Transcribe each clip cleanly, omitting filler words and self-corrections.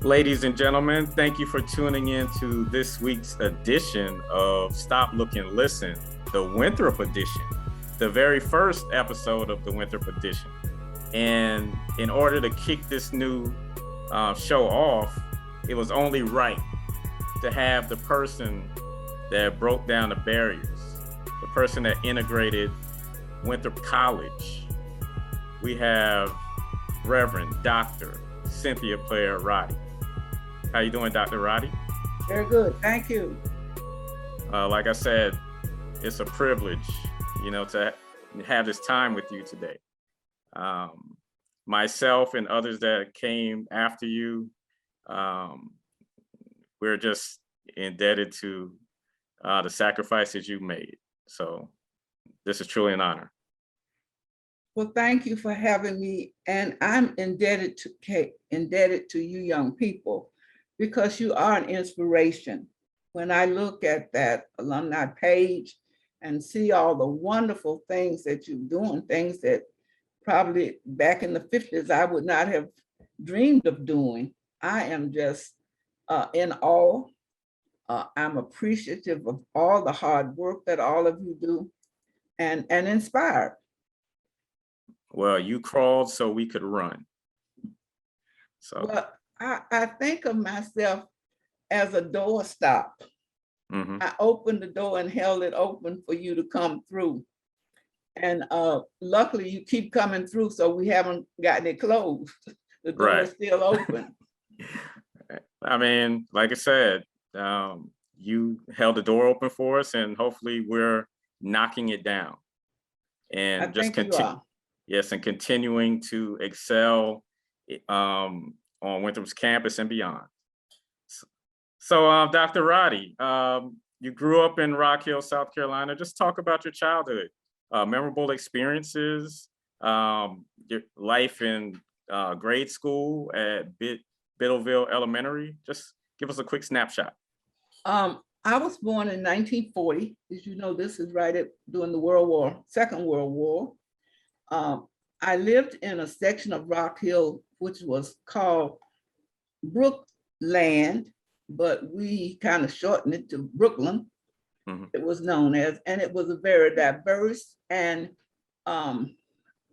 Ladies and gentlemen, thank you for tuning in to this week's edition of Stop, Look, and Listen, the Winthrop edition, the very first episode of the Winthrop edition. And in order to kick this new show off, it was only right to have the person that broke down the barriers, the person that integrated Winthrop College. We have Reverend Dr. Cynthia Plair Roddey. How you doing, Dr. Roddey? Very good, thank you. Like I said, it's a privilege, to have this time with you today. Myself and others that came after you, we're just indebted to the sacrifices you made. So this is truly an honor. Well, thank you for having me. And I'm indebted to you young people because you are an inspiration. When I look at that alumni page and see all the wonderful things that you're doing, things that probably back in the 50s, I would not have dreamed of doing. I am just in awe. I'm appreciative of all the hard work that all of you do and inspired. Well, you crawled so we could run. So well, I think of myself as a doorstop. Mm-hmm. I opened the door and held it open for you to come through. And luckily you keep coming through, so we haven't gotten it closed. The door Right. is still open. I mean, like I said, you held the door open for us, and hopefully we're knocking it down. And I just think you are. Yes, and continuing to excel on Winthrop's campus and beyond. So, Dr. Roddey, you grew up in Rock Hill, South Carolina. Just talk about your childhood, memorable experiences, your life in grade school at Biddleville Elementary. Just give us a quick snapshot. I was born in 1940. As you know, this is right during the Second World War. I lived in a section of Rock Hill, which was called Brookland, but we kind of shortened it to Brooklyn. Mm-hmm. It was known as, and it was a very diverse and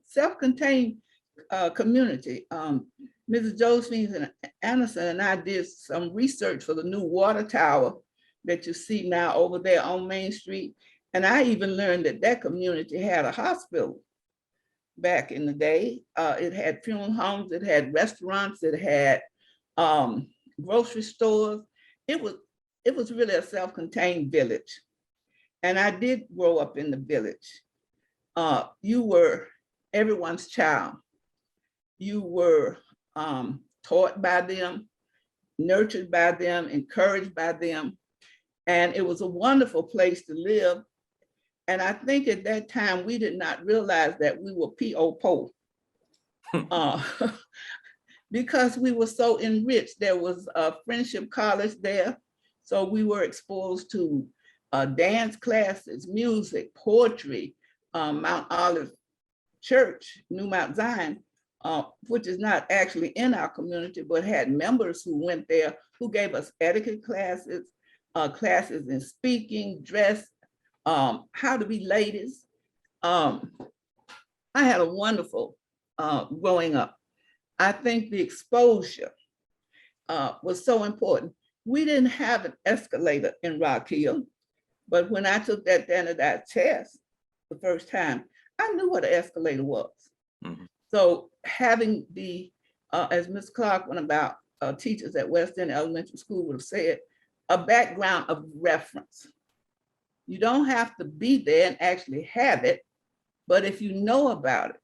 self-contained community. Mrs. Josephine Anderson and I did some research for the new water tower that you see now over there on Main Street. And I even learned that community had a hospital back in the day. It had funeral homes, it had restaurants, it had grocery stores. It was really a self-contained village. And I did grow up in the village. You were everyone's child. You were taught by them, nurtured by them, encouraged by them. And it was a wonderful place to live. And I think at that time, we did not realize that we were P.O. because we were so enriched. There was a Friendship College there. So we were exposed to dance classes, music, poetry, Mount Olive Church, New Mount Zion, which is not actually in our community, but had members who went there who gave us etiquette classes, classes in speaking, dress, how to be ladies. I had a wonderful growing up. I think the exposure was so important. We didn't have an escalator in Rock Hill, but when I took that standardized test the first time, I knew what an escalator was. Mm-hmm. So having as Ms. Clark, one of our teachers at West End Elementary School would have said, a background of reference. You don't have to be there and actually have it, but if you know about it,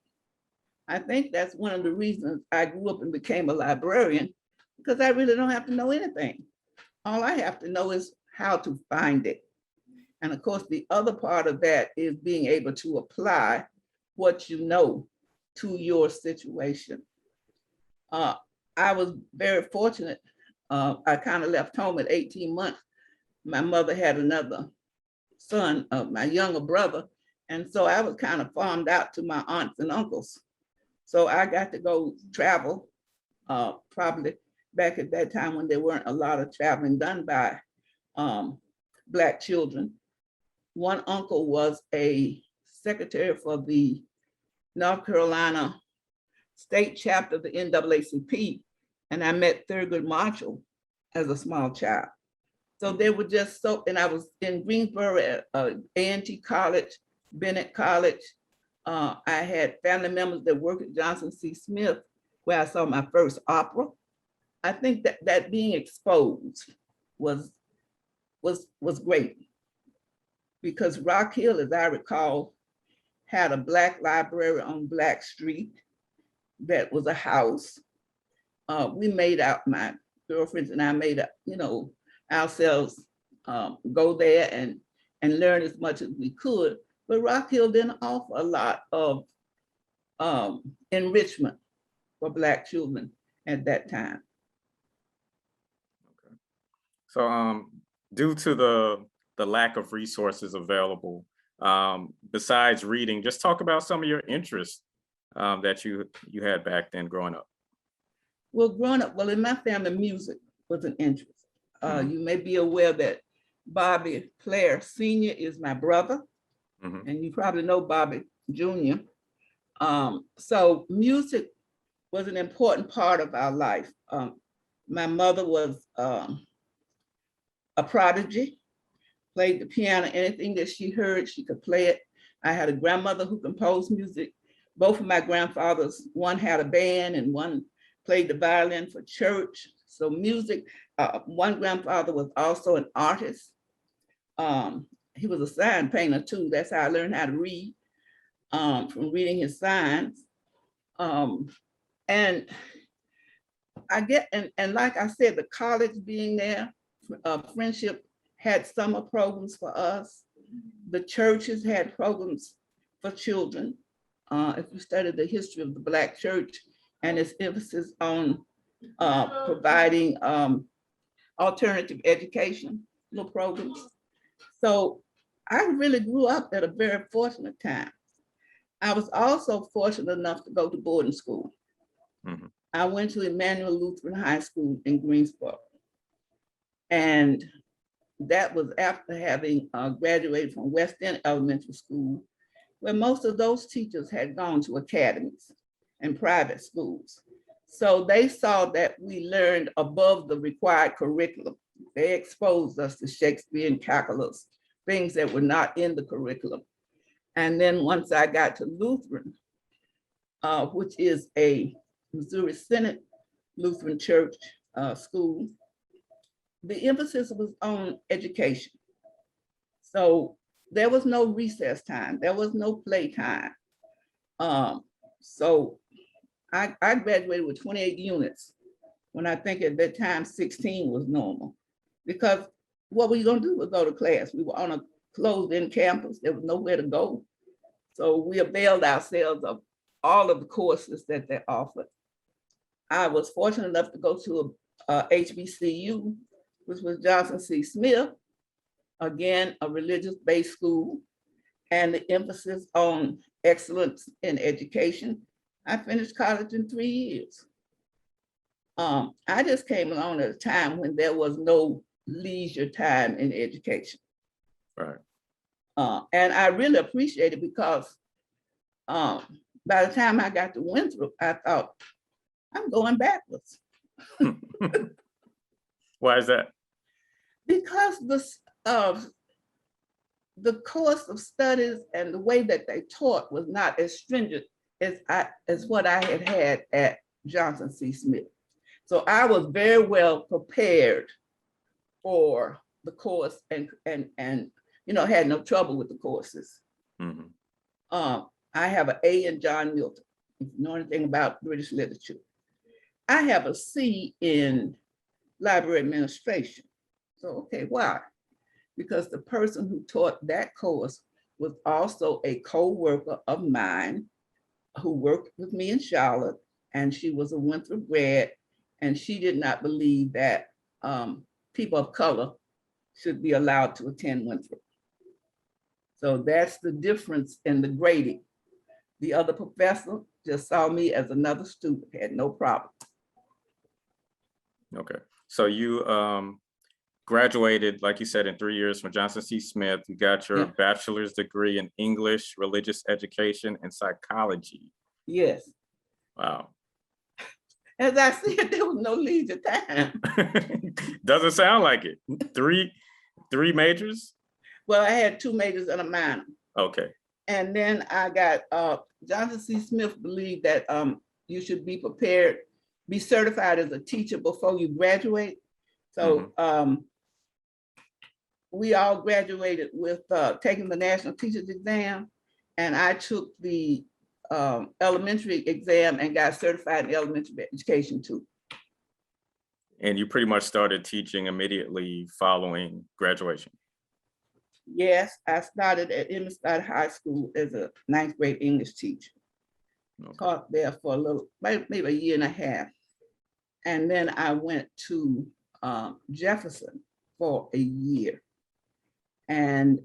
I think that's one of the reasons I grew up and became a librarian, because I really don't have to know anything. All I have to know is how to find it. And of course, the other part of that is being able to apply what you know to your situation. I was very fortunate. I kind of left home at 18 months. My mother had another son, my younger brother. And so I was kind of farmed out to my aunts and uncles. So I got to go travel probably back at that time when there weren't a lot of traveling done by Black children. One uncle was a secretary for the North Carolina state chapter of the NAACP, and I met Thurgood Marshall as a small child. So they were just so, and I was in Greensboro at A&T College, Bennett College. I had family members that worked at Johnson C. Smith, where I saw my first opera. I think that being exposed was great, because Rock Hill, as I recall, had a Black library on Black Street that was a house. We made out, my girlfriends and I made up, ourselves go there and learn as much as we could. But Rock Hill didn't offer a lot of enrichment for Black children at that time. Okay. So due to the lack of resources available, besides reading, just talk about some of your interests that you had back then growing up. Well, growing up, in my family, music was an interest. You may be aware that Bobby Plair Sr. is my brother, and you probably know Bobby Jr. So music was an important part of our life. My mother was a prodigy, played the piano, anything that she heard, she could play it. I had a grandmother who composed music. Both of my grandfathers, one had a band and one played the violin for church. So music, one grandfather was also an artist. He was a sign painter too. That's how I learned how to read, from reading his signs. And I get, and like I said, the college being there, Friendship had summer programs for us. The churches had programs for children. If you study the history of the Black church and its emphasis on providing alternative education, programs. So I really grew up at a very fortunate time. I was also fortunate enough to go to boarding school. I went to Emmanuel Lutheran High School in Greensboro. And that was after having graduated from West End Elementary School, where most of those teachers had gone to academies and private schools. So they saw that we learned above the required curriculum. They exposed us to Shakespearean calculus, things that were not in the curriculum. And then once I got to Lutheran, which is a Missouri Synod Lutheran Church school, the emphasis was on education. So there was no recess time, there was no play time. So I graduated with 28 units when I think at that time 16 was normal, because what were you gonna do was go to class. We were on a closed-in campus, there was nowhere to go. So we availed ourselves of all of the courses that they offered. I was fortunate enough to go to a HBCU, which was Johnson C. Smith, again, a religious-based school, and the emphasis on excellence in education. I finished college in 3 years. I just came along at a time when there was no leisure time in education. Right. And I really appreciate it, because by the time I got to Winthrop, I thought, I'm going backwards. Why is that? Because the course of studies and the way that they taught was not as stringent as what I had at Johnson C. Smith. So I was very well prepared for the course and had no trouble with the courses. I have an A in John Milton, if you know anything about British literature. I have a C in library administration. So, okay, why? Because the person who taught that course was also a co-worker of mine who worked with me in Charlotte, and she was a Winthrop grad, and she did not believe that people of color should be allowed to attend Winthrop. So that's the difference in the grading. The other professor just saw me as another student, had no problem. Okay. So you graduated, like you said, in 3 years from Johnson C. Smith. You got your Yeah. bachelor's degree in English, religious education, and psychology. Yes. Wow. As I said, there was no leisure time. Doesn't sound like it. Three majors? Well, I had 2 majors and a minor. Okay. And then I got Johnson C. Smith believed that you should be prepared, be certified as a teacher before you graduate. So we all graduated with taking the national teachers exam, and I took the elementary exam and got certified in elementary education too. And you pretty much started teaching immediately following graduation. Yes, I started at Emmitsburg High School as a 9th grade English teacher. Okay. Taught there for a little, maybe a year and a half. And then I went to Jefferson for a year. And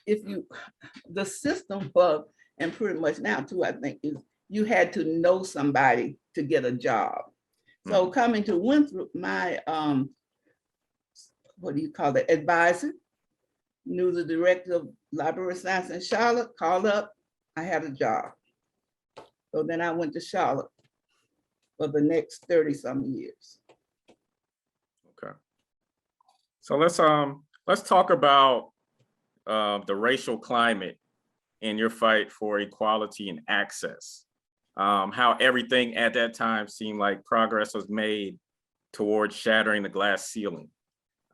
the system for, and pretty much now too, I think, is you had to know somebody to get a job. So coming to Winthrop, my, what do you call it, advisor, knew the director of library science in Charlotte, called up, I had a job. So then I went to Charlotte for the next 30-some years. Okay. So let's talk about the racial climate in your fight for equality and access. How everything at that time seemed like progress was made towards shattering the glass ceiling.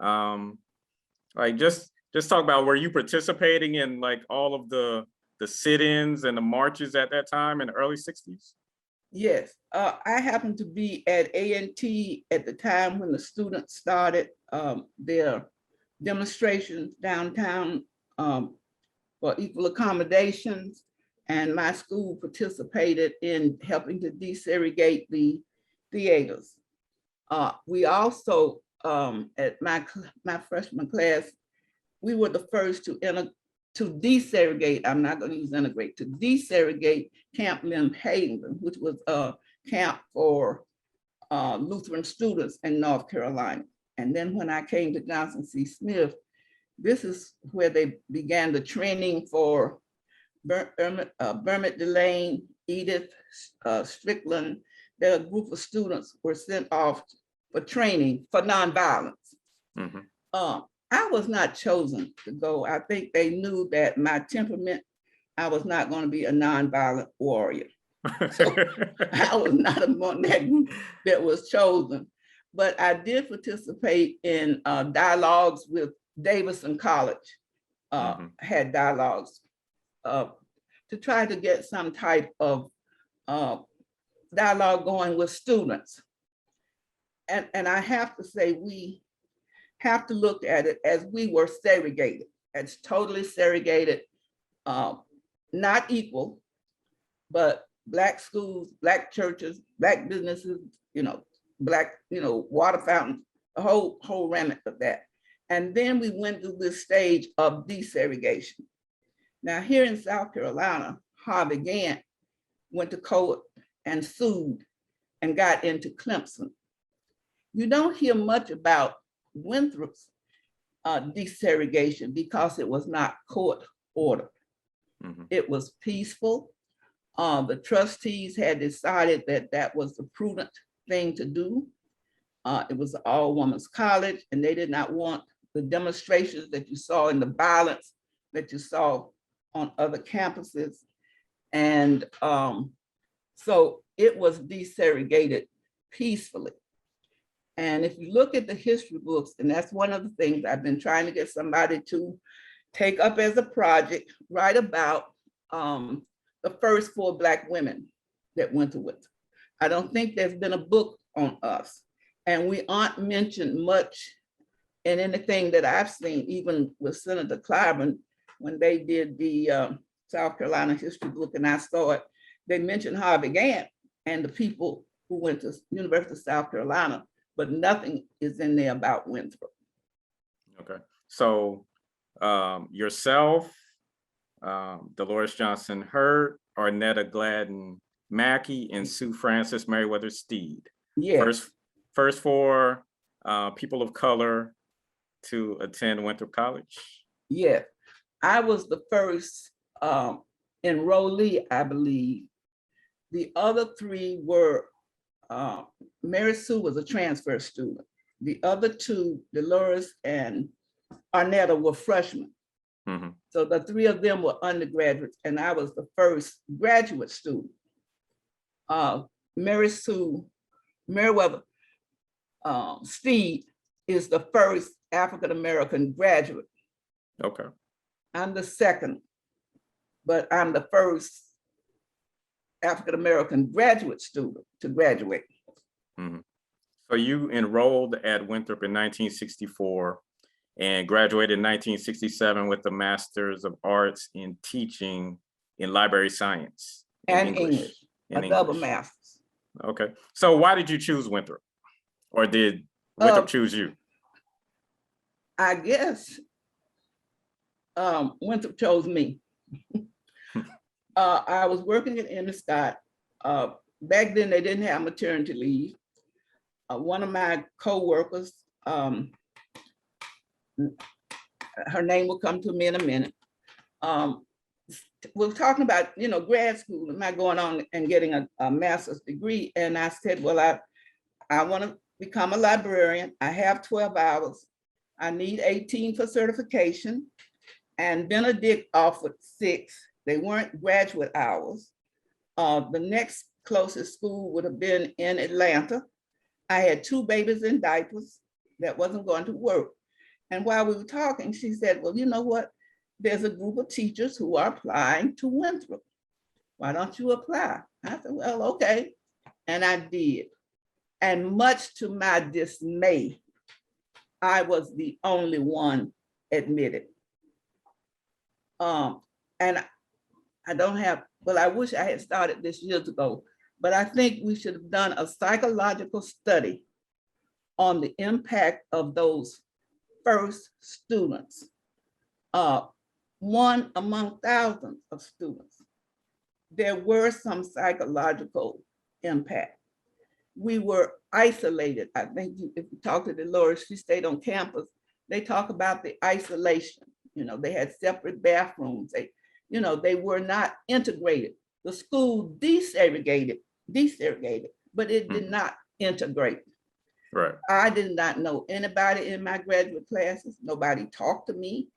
Like just talk about, were you participating in like all of the sit-ins and the marches at that time in the early 60s? Yes, I happened to be at A&T at the time when the students started their demonstrations downtown for equal accommodations, and my school participated in helping to desegregate the theaters. We also, at my freshman class, we were the first to desegregate, I'm not going to use integrate, to desegregate Camp Lynn Haven, which was a camp for Lutheran students in North Carolina. And then when I came to Johnson C. Smith, this is where they began the training for Bermit Delane, Edith Strickland. Their group of students were sent off for training for nonviolence. I was not chosen to go. I think they knew that my temperament, I was not going to be a nonviolent warrior. So I was not among that group that was chosen. But I did participate in dialogues with Davidson College, had dialogues to try to get some type of dialogue going with students. And I have to say, we have to look at it as we were segregated. It's totally segregated, not equal, but Black schools, Black churches, Black businesses, Black, water fountains, the whole remnant of that. And then we went through this stage of desegregation. Now here in South Carolina, Harvey Gantt went to court and sued and got into Clemson. You don't hear much about Winthrop's desegregation because it was not court ordered. It was peaceful. The trustees had decided that that was the prudent thing to do. It was an all-women's college, and they did not want the demonstrations that you saw and the violence that you saw on other campuses. And so it was desegregated peacefully. And if you look at the history books, and that's one of the things I've been trying to get somebody to take up as a project, write about the first 4 Black women that went to Winthrop. I don't think there's been a book on us. And we aren't mentioned much in anything that I've seen, even with Senator Clyburn, when they did the South Carolina history book, and I saw it, they mentioned Harvey Gantt and the people who went to University of South Carolina, but nothing is in there about Winthrop. Okay, so yourself, Dolores Johnson Hurt, Arnetta Gladden Mackey and Sue Francis Meriwether Steed. Yes. First for people of color to attend Winthrop College? Yes. I was the first enrollee, I believe. The other three were, Mary Sue was a transfer student. The other two, Dolores and Arnetta, were freshmen. Mm-hmm. So the three of them were undergraduates, and I was the first graduate student. Mary Sue Meriwether Steed is the first African-American graduate. Okay. I'm the second, but I'm the first African-American graduate student to graduate. Mm-hmm. So you enrolled at Winthrop in 1964 and graduated in 1967 with a Master's of Arts in Teaching in Library Science. And English, a double master's. Okay. So why did you choose Winthrop? Or did Winthrop choose you? I guess Winthrop chose me. I was working at Interscott. Back then, they didn't have maternity leave. One of my co-workers, her name will come to me in a minute, we're talking about, grad school, am I going on and getting a master's degree? And I said, well, I want to become a librarian. I have 12 hours. I need 18 for certification. And Benedict offered 6. They weren't graduate hours. The next closest school would have been in Atlanta. I had 2 babies in diapers. That wasn't going to work. And while we were talking, she said, well, you know what? There's a group of teachers who are applying to Winthrop. Why don't you apply? I said, well, okay. And I did. And much to my dismay, I was the only one admitted. And I don't have, well, I wish I had started this years ago, but I think we should have done a psychological study on the impact of those first students. One among thousands of students. There were some psychological impact. We were isolated. I think if you talk to Dolores, she stayed on campus. They talk about the isolation. They had separate bathrooms. They were not integrated. The school desegregated, but it did not integrate. Right. I did not know anybody in my graduate classes. Nobody talked to me.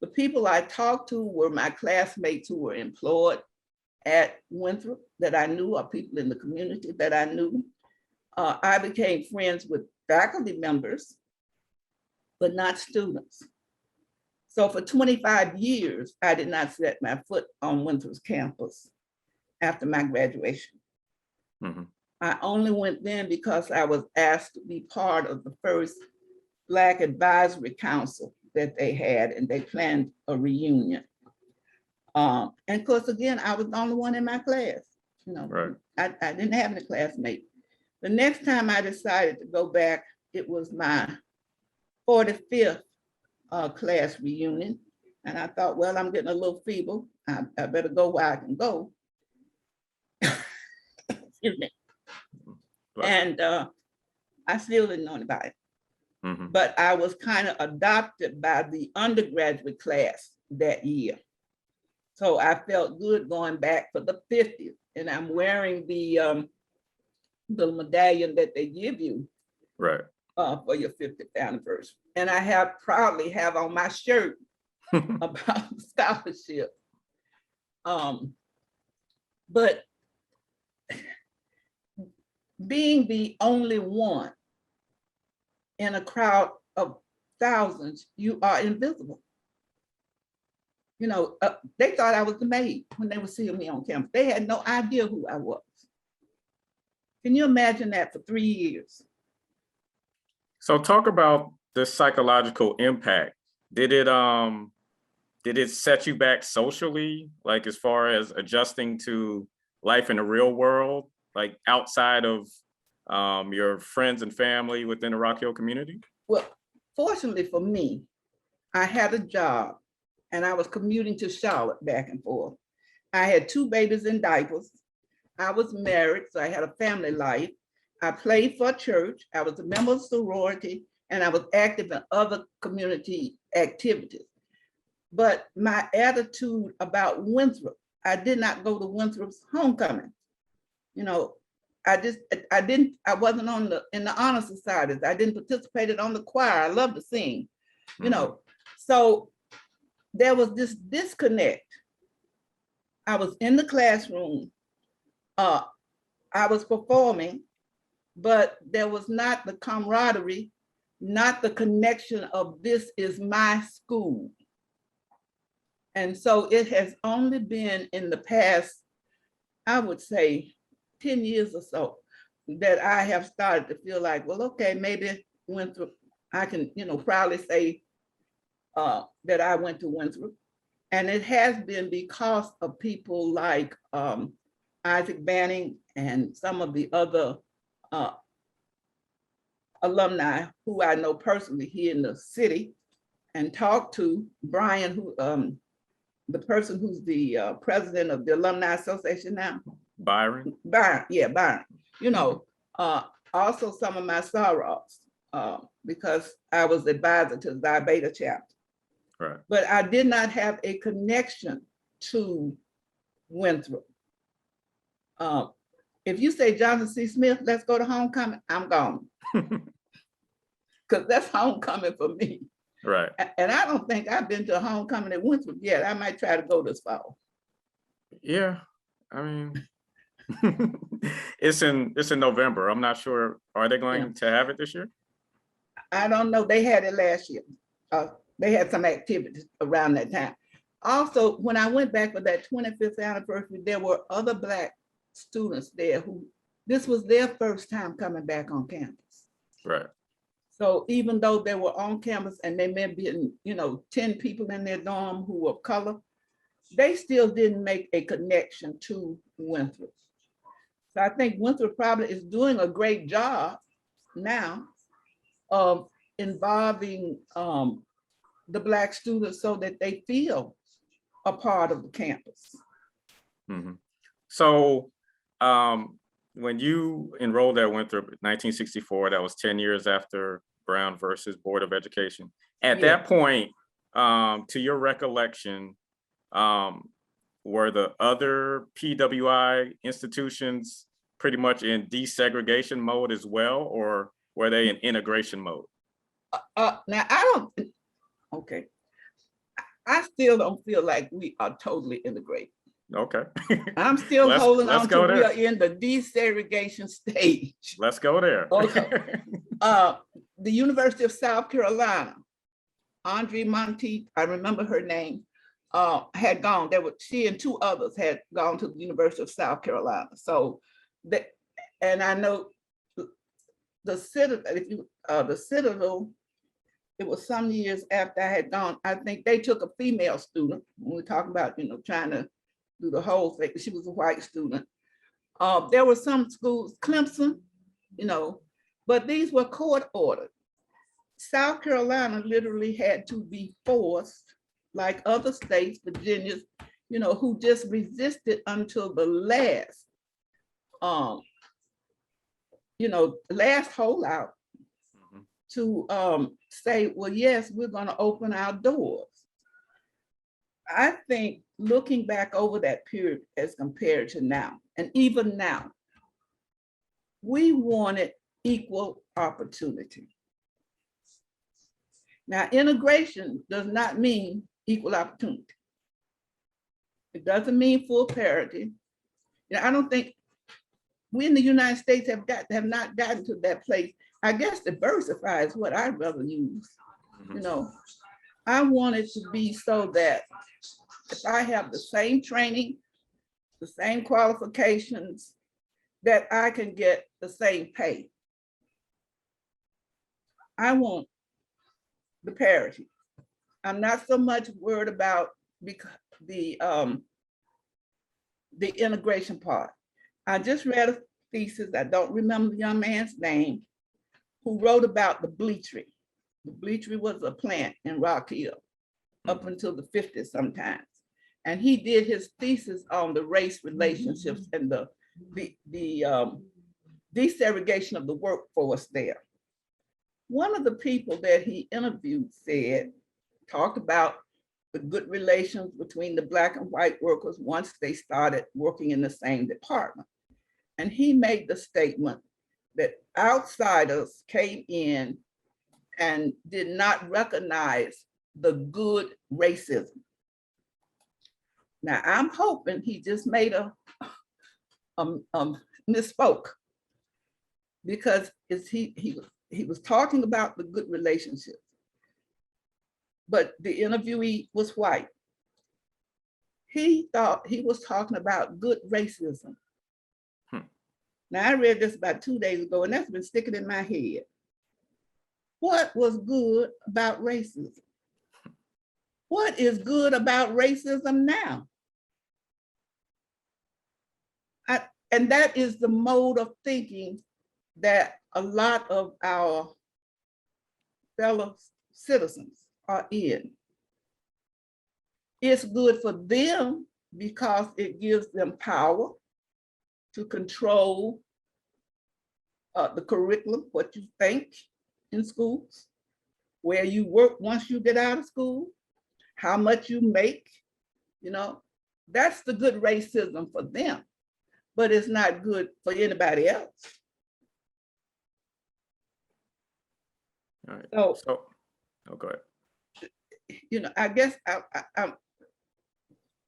The people I talked to were my classmates who were employed at Winthrop that I knew, or people in the community that I knew. I became friends with faculty members, but not students. So for 25 years, I did not set my foot on Winthrop's campus after my graduation. Mm-hmm. I only went then because I was asked to be part of the first Black Advisory Council that they had, and they planned a reunion. And of course, again, I was the only one in my class. Right. I didn't have any classmates. The next time I decided to go back, it was my 45th class reunion. And I thought, well, I'm getting a little feeble. I better go where I can go. Excuse me. And I still didn't know anybody. Mm-hmm. But I was kind of adopted by the undergraduate class that year. So I felt good going back for the 50th. And I'm wearing the medallion that they give you, right, for your 50th anniversary. And I proudly have on my shirt about the scholarship. But being the only one in a crowd of thousands, you are invisible. They thought I was the maid when they were seeing me on campus. They had no idea who I was. Can you imagine that for 3 years? So talk about the psychological impact. Did it set you back socially, like as far as adjusting to life in the real world, like outside of your friends and family within the Rock Hill community? Well, fortunately for me, I had a job and I was commuting to Charlotte back and forth. I had 2 babies in diapers. I was married, so I had a family life. I played for church. I was a member of sorority, and I was active in other community activities. But my attitude about Winthrop, I did not go to Winthrop's homecoming. You know, I wasn't in the honor societies. I didn't participate on the choir. I love to sing, you know. So there was this disconnect. I was in the classroom. I was performing, but there was not the camaraderie, not the connection of this is my school. And so it has only been in the past, I would say 10 years or so, that I have started to feel like, well, okay, maybe Winthrop, I can, proudly say that I went to Winthrop. And it has been because of people like Isaac Banning and some of the other alumni who I know personally here in the city, and talked to Brian, who the person who's the president of the Alumni Association now. Byron. Yeah, Byron. Also some of my sorors, because I was advisor to the Xi Beta chapter. Right. But I did not have a connection to Winthrop. If you say Johnson C. Smith, let's go to homecoming, I'm gone. Because that's homecoming for me. Right. And I don't think I've been to a homecoming at Winthrop yet. I might try to go this fall. Yeah, I mean, it's in November. I'm not sure. Are they going to have it this year? I don't know. They had it last year. They had some activities around that time. Also, when I went back for that 25th anniversary, there were other Black students there who, this was their first time coming back on campus. Right. So even though they were on campus and they may be, 10 people in their dorm who were of color, they still didn't make a connection to Winthrop. So I think Winthrop probably is doing a great job now of involving the Black students so that they feel a part of the campus. Mm-hmm. So when you enrolled at Winthrop in 1964, that was 10 years after Brown versus Board of Education. At that point, to your recollection, were the other PWI institutions pretty much in desegregation mode as well, or were they in integration mode? Now, okay. I still don't feel like we are totally integrated. Okay. I'm still holding on to we are in the desegregation stage. Let's go there. Okay. The University of South Carolina, Andre Monteith, I remember her name, had gone. She and two others had gone to the University of South Carolina. So and I know the Citadel, it was some years after I had gone, I think they took a female student. When we're talking about, trying to do the whole thing, she was a white student. There were some schools, Clemson, but these were court ordered. South Carolina literally had to be forced, like other states, Virginia, who just resisted until the last, last holdout to say, well, yes, we're going to open our doors. I think looking back over that period as compared to now, and even now, we wanted equal opportunity. Now, integration does not mean equal opportunity. It doesn't mean full parity. I don't think we in the United States have not gotten to that place. I guess diversify is what I'd rather use. I want it to be so that if I have the same training, the same qualifications, that I can get the same pay. I want the parity. I'm not so much worried about the integration part. I just read a thesis, I don't remember the young man's name, who wrote about the bleachery. The bleachery was a plant in Rock Hill up until the 50s sometimes. And he did his thesis on the race relationships and the the desegregation of the workforce there. One of the people that he interviewed talked about the good relations between the Black and white workers once they started working in the same department. And he made the statement that outsiders came in and did not recognize the good racism. Now, I'm hoping he just made a misspoke, because he was talking about the good relationships, but the interviewee was white. He thought he was talking about good racism. Now, I read this about 2 days ago, and that's been sticking in my head. What was good about racism? What is good about racism now? And that is the mode of thinking that a lot of our fellow citizens are in. It's good for them because it gives them power to control the curriculum, what you think in schools, where you work once you get out of school, how much you make, that's the good racism for them, but it's not good for anybody else. All right. So go ahead. I guess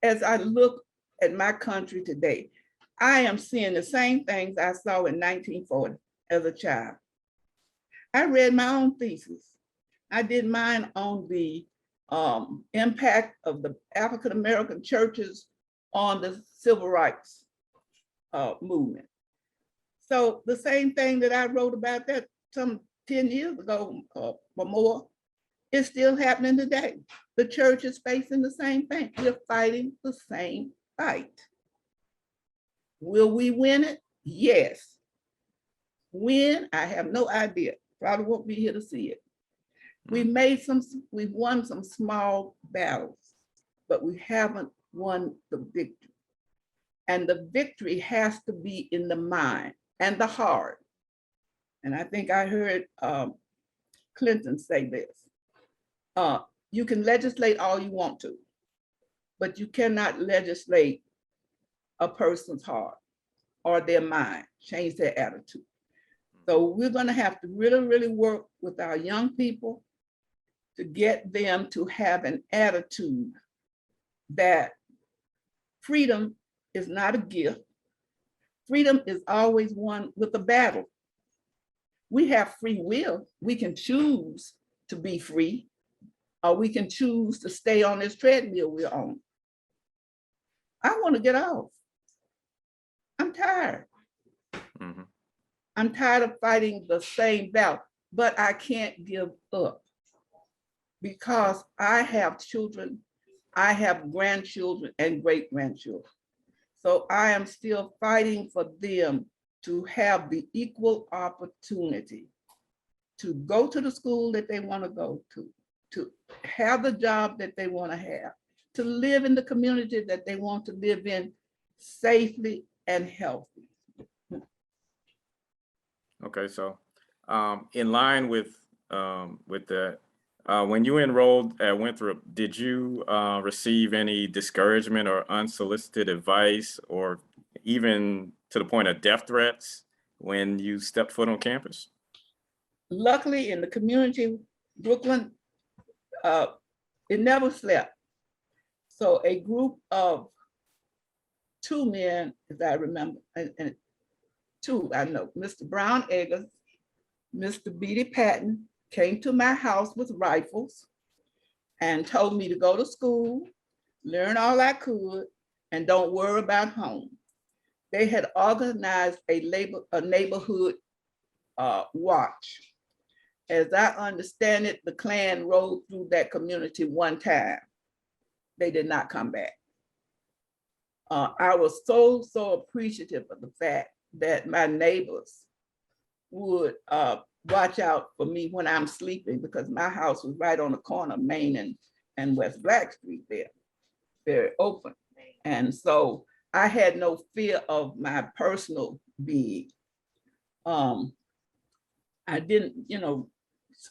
as I look at my country today, I am seeing the same things I saw in 1940 as a child. I read my own thesis. I did mine on the impact of the African-American churches on the civil rights movement. So the same thing that I wrote about that some 10 years ago or more is still happening today. The church is facing the same thing. We're fighting the same fight. Will we win it? Yes. When? I have no idea. Probably won't be here to see it. We've won some small battles, but we haven't won the victory. And the victory has to be in the mind and the heart. And I think I heard Clinton say this. You can legislate all you want to, but you cannot legislate a person's heart or their mind, change their attitude. So we're going to have to really, really work with our young people to get them to have an attitude that freedom is not a gift. Freedom is always won with a battle. We have free will. We can choose to be free, or we can choose to stay on this treadmill we're on. I want to get off. I'm tired. Mm-hmm. I'm tired of fighting the same battle, but I can't give up because I have children, I have grandchildren and great-grandchildren. So I am still fighting for them to have the equal opportunity to go to the school that they want to go to have the job that they want to have, to live in the community that they want to live in safely and healthy. Okay, so in line with that, when you enrolled at Winthrop, did you receive any discouragement or unsolicited advice, or even to the point of death threats when you stepped foot on campus? Luckily, in the community, Brooklyn, it never slept. So a group of 2 men, as I remember, and 2, I know, Mr. Brown Eggers, Mr. Beatty Patton, came to my house with rifles and told me to go to school, learn all I could, and don't worry about home. They had organized a neighborhood watch. As I understand it, the Klan rode through that community one time. They did not come back. I was so appreciative of the fact that my neighbors would watch out for me when I'm sleeping, because my house was right on the corner of Main and West Black Street there, very open. And so I had no fear of my personal being. I didn't,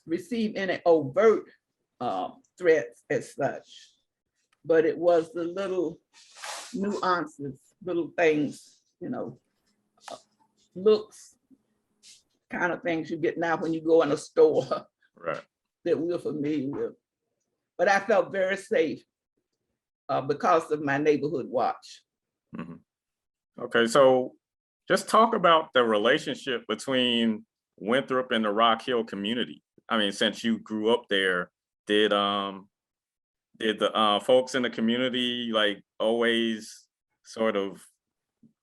receive any overt threats as such, but it was the little nuances, little things, looks, kind of things you get now when you go in a store Right. that we're familiar with. But I felt very safe because of my neighborhood watch. Mhm. Okay, so just talk about the relationship between Winthrop and the Rock Hill community. I mean, since you grew up there, did the folks in the community like always sort of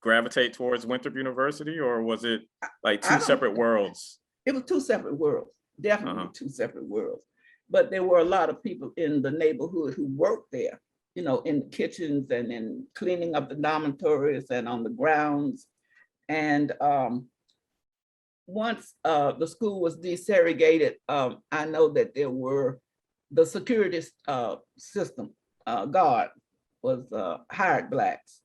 gravitate towards Winthrop University, or was it like I two don't, separate worlds? it was two separate worlds, definitely Uh-huh. two separate worlds. But there were a lot of people in the neighborhood who worked there, in the kitchens and in cleaning up the dormitories and on the grounds. And once the school was desegregated, I know that there were the security system guard was hired Blacks.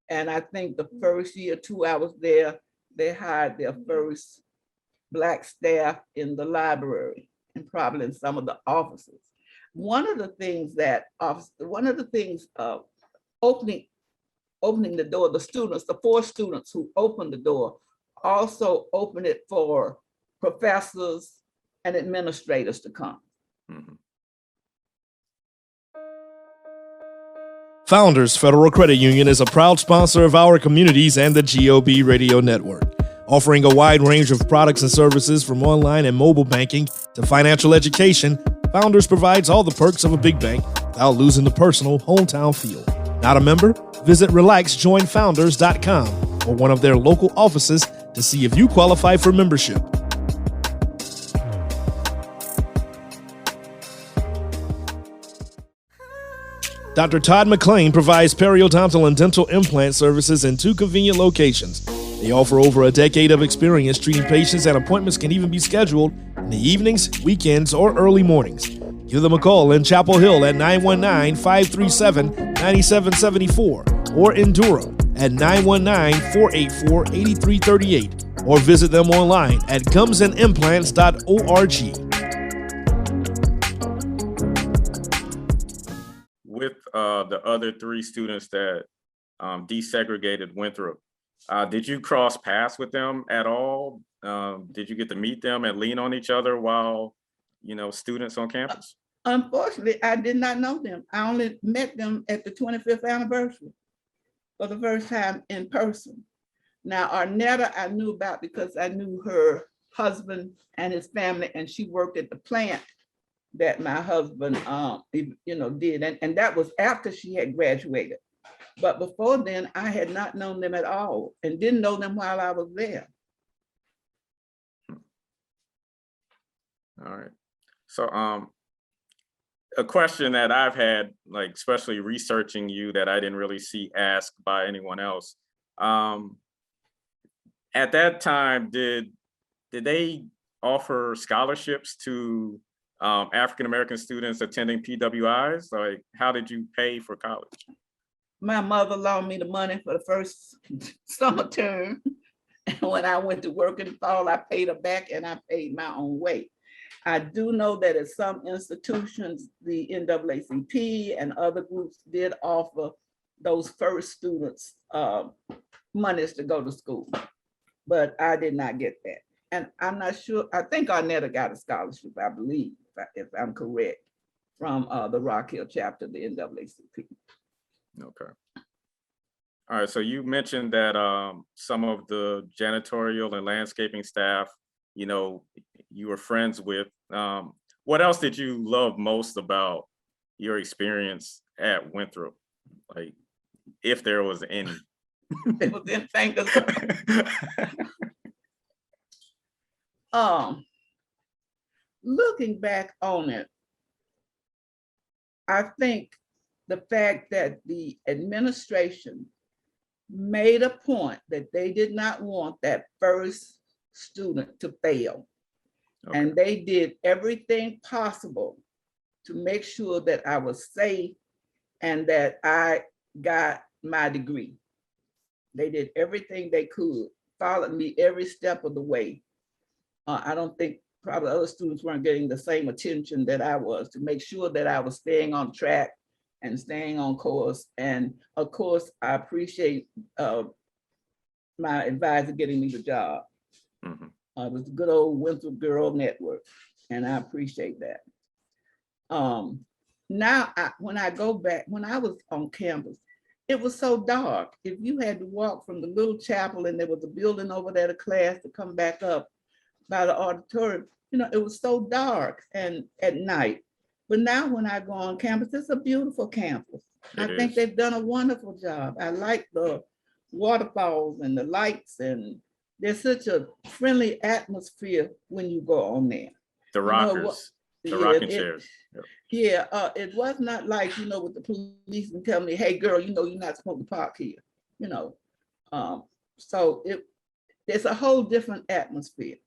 And I think the first year, 2 hours there, they hired their first Black staff in the library and probably in some of the offices. One of the things opening the door, the students, the 4 students who opened the door, also opened it for professors and administrators to come. Mhm. Founders Federal Credit Union is a proud sponsor of our communities and the GOB Radio Network, offering a wide range of products and services from online and mobile banking to financial education. Founders provides all the perks of a big bank without losing the personal hometown feel. Not a member? Visit relaxjoinfounders.com or one of their local offices to see if you qualify for membership. Dr. Todd McLean provides periodontal and dental implant services in 2 convenient locations. They offer over a decade of experience treating patients, and appointments can even be scheduled in the evenings, weekends, or early mornings. Give them a call in Chapel Hill at 919-537-9774 or in Durham at 919-484-8338 or visit them online at gumsandimplants.org. With the other 3 students that desegregated Winthrop, did you cross paths with them at all? Did you get to meet them and lean on each other while, students on campus? Unfortunately, I did not know them. I only met them at the 25th anniversary for the first time in person. Now, Arnetta, I knew about because I knew her husband and his family, and she worked at the plant that my husband, did. And that was after she had graduated. But before then, I had not known them at all and didn't know them while I was there. All right. So a question that I've had, like especially researching you, that I didn't really see asked by anyone else. At that time, did they offer scholarships to African-American students attending PWIs? Like, how did you pay for college? My mother loaned me the money for the first summer term. And when I went to work in the fall, I paid her back and I paid my own way. I do know that at some institutions, the NAACP and other groups did offer those first students monies to go to school, but I did not get that. And I'm not sure, I think Arnetta got a scholarship, I believe, if I'm correct, from the Rock Hill chapter of the NAACP. Okay. All right, so you mentioned that some of the janitorial and landscaping staff, you were friends with. What else did you love most about your experience at Winthrop? Like, if there was any. There was anything looking back on it, I think the fact that the administration made a point that they did not want that first student to fail. Okay. And they did everything possible to make sure that I was safe and that I got my degree. They did everything they could, followed me every step of the way. I don't think probably other students weren't getting the same attention that I was to make sure that I was staying on track and staying on course. And of course, I appreciate my advisor getting me the job. Mhm. It was the good old Winthrop Girl Network, and I appreciate that. Now, when I go back, when I was on campus, it was so dark. If you had to walk from the little chapel and there was a building over there to class to come back up by the auditorium, you know, it was so dark and at night. But now when I go on campus, it's a beautiful campus. I think they've done a wonderful job. I like the waterfalls and the lights, and there's such a friendly atmosphere when you go on there. The rockers, the rocking chairs. Yep. Yeah, it was not like, you know, with the police and tell me, hey, girl, you know, you're not supposed to park here, you know. So it's a whole different atmosphere.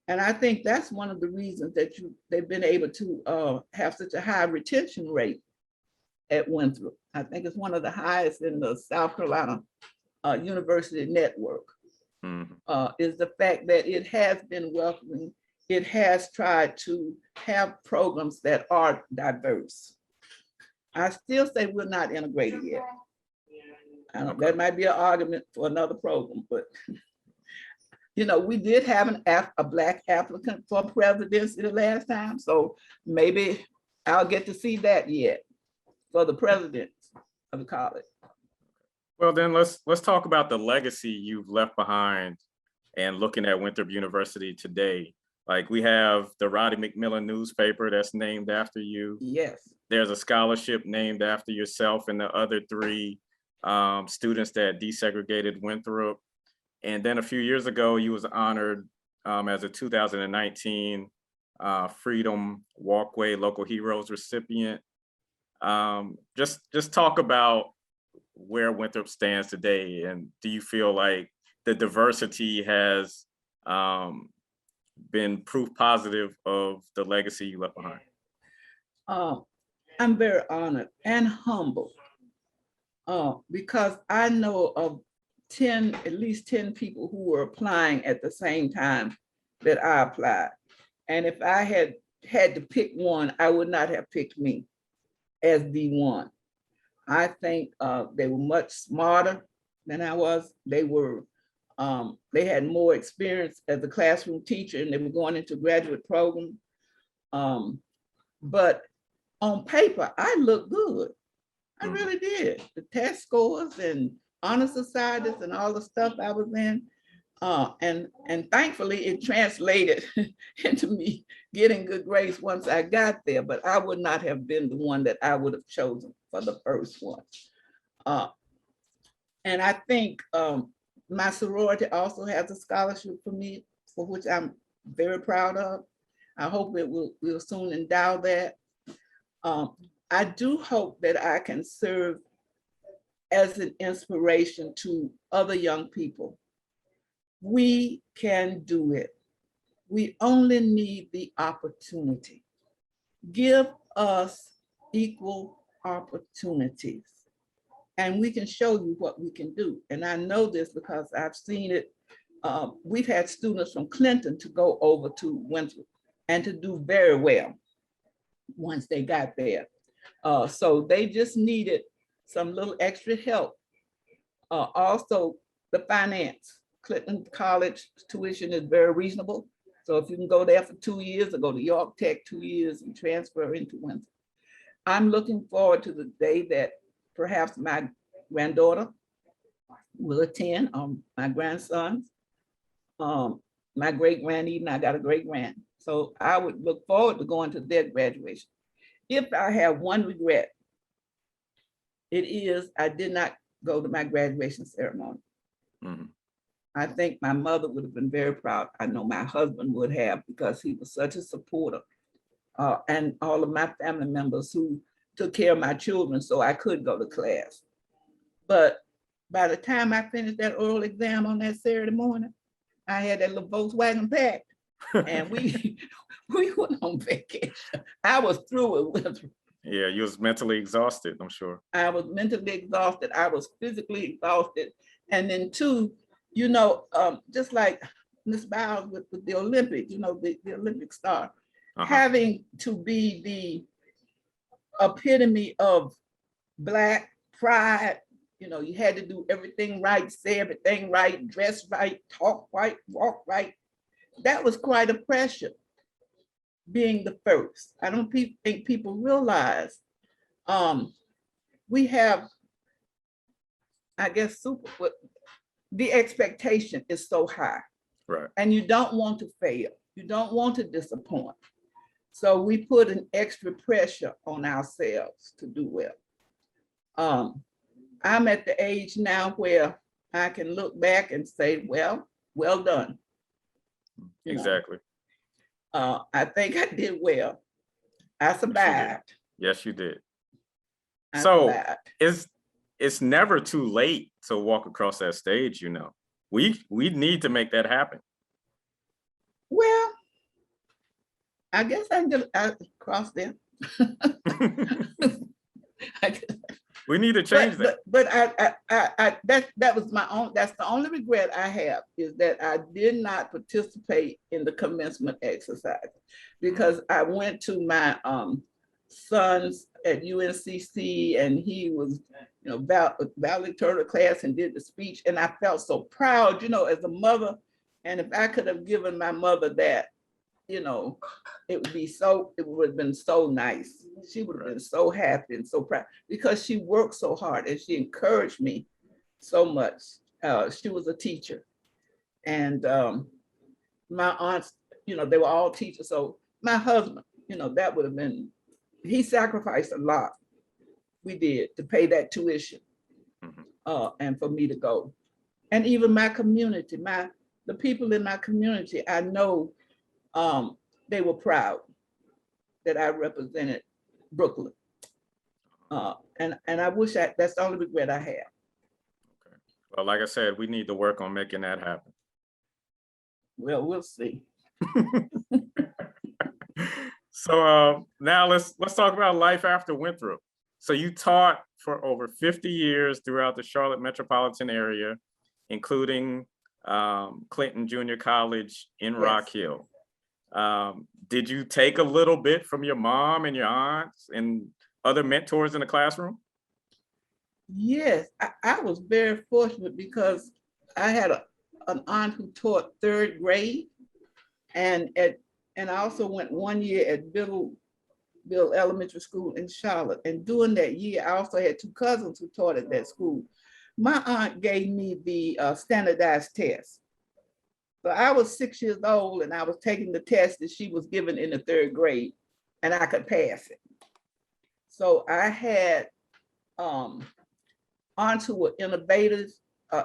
And I think that's one of the reasons that they've been able to have such a high retention rate at Winthrop. I think it's one of the highest in the South Carolina University network. Is the fact that it has been welcoming. It has tried to have programs that are diverse. I still say we're not integrated yet. That might be an argument for another program, but you know, we did have a Black applicant for presidency the last time, so maybe I'll get to see that yet for the president of the college. Well, then let's talk about the legacy you've left behind and looking at Winthrop University today. Like, we have the Roddey McMillan newspaper that's named after you. Yes. There's a scholarship named after yourself and the other three students that desegregated Winthrop. And then a few years ago, you was honored as a 2019 Freedom Walkway Local Heroes recipient. Just talk about where Winthrop stands today, and do you feel like the diversity has been proof positive of the legacy you left behind? I'm very honored and humble because I know of at least 10 people who were applying at the same time that I applied. And if I had to pick one, I would not have picked me as the one. I think they were much smarter than I was. They had more experience as a classroom teacher, and they were going into graduate program. But on paper, I looked good. I really did. The test scores and honor societies and all the stuff I was in. And thankfully it translated into me getting good grades once I got there, but I would not have been the one that I would have chosen for the first one. And I think my sorority also has a scholarship for me, for which I'm very proud of. I hope we'll soon endow that. I do hope that I can serve as an inspiration to other young people. We can do it. We only need the opportunity. Give us equal opportunities, and we can show you what we can do. And I know this because I've seen it. We've had students from Clinton to go over to Winthrop and to do very well once they got there. So they just needed some little extra help. Also, the finance. Clinton College tuition is very reasonable. So if you can go there for 2 years or go to York Tech 2 years and transfer into Winthrop. I'm looking forward to the day that perhaps my granddaughter will attend, my grandsons, my great-grandniece, and I got a great-grand. So I would look forward to going to their graduation. If I have one regret, it is I did not go to my graduation ceremony. Mm-hmm. I think my mother would have been very proud. I know my husband would have, because he was such a supporter. And all of my family members who took care of my children so I could go to class. But by the time I finished that oral exam on that Saturday morning, I had that little Volkswagen packed and we went on vacation. I was through with Winthrop. Yeah, you was mentally exhausted, I'm sure. I was mentally exhausted. I was physically exhausted. And then two, just like Miss Bowles with the Olympics, the Olympic star, having to be the epitome of Black pride. You had to do everything right, say everything right, dress right, talk right, walk right. That was quite a pressure, being the first. I don't think people realize we have, I guess, the expectation is so high. Right. And you don't want to fail. You don't want to disappoint. So we put an extra pressure on ourselves to do well. I'm at the age now where I can look back and say, well done. Exactly. I think I did well. I survived. Yes, you did. I So survived. it's never too late to walk across that stage, We need to make that happen. Well, I guess I can cross there. We need to change that. But that was my own. That's the only regret I have, is that I did not participate in the commencement exercise, because I went to my sons at UNCC, and he was, valedictorian class and did the speech, and I felt so proud, as a mother. And if I could have given my mother that, it would have been so nice. She would have been so happy and so proud, because she worked so hard and she encouraged me so much. She was a teacher, and my aunts, they were all teachers. So my husband, that would have been, he sacrificed a lot. We did, to pay that tuition, and for me to go. And even my community, the people in my community, I know they were proud that I represented Brooklyn. And I wish that's the only regret I have. Okay. Well, like I said, we need to work on making that happen. Well, we'll see. So now let's talk about life after Winthrop. So you taught for over 50 years throughout the Charlotte metropolitan area, including Clinton Junior College in Rock Hill. Did you take a little bit from your mom and your aunts and other mentors in the classroom? Yes, I was very fortunate, because I had an aunt who taught 3rd grade, and I also went 1 year at Bill Elementary School in Charlotte. And during that year, I also had 2 cousins who taught at that school. My aunt gave me the standardized test. So I was 6 years old, and I was taking the test that she was given in the 3rd grade, and I could pass it. So I had aunts who were innovators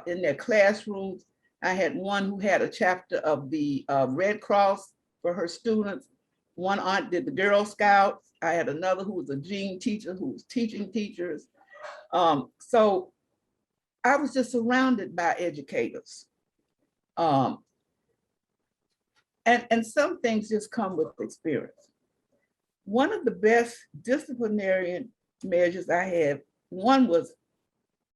in their classrooms. I had one who had a chapter of the Red Cross for her students. One aunt did the Girl Scouts. I had another who was a gene teacher who was teaching teachers. So I was just surrounded by educators. And some things just come with experience. One of the best disciplinary measures I had, one was,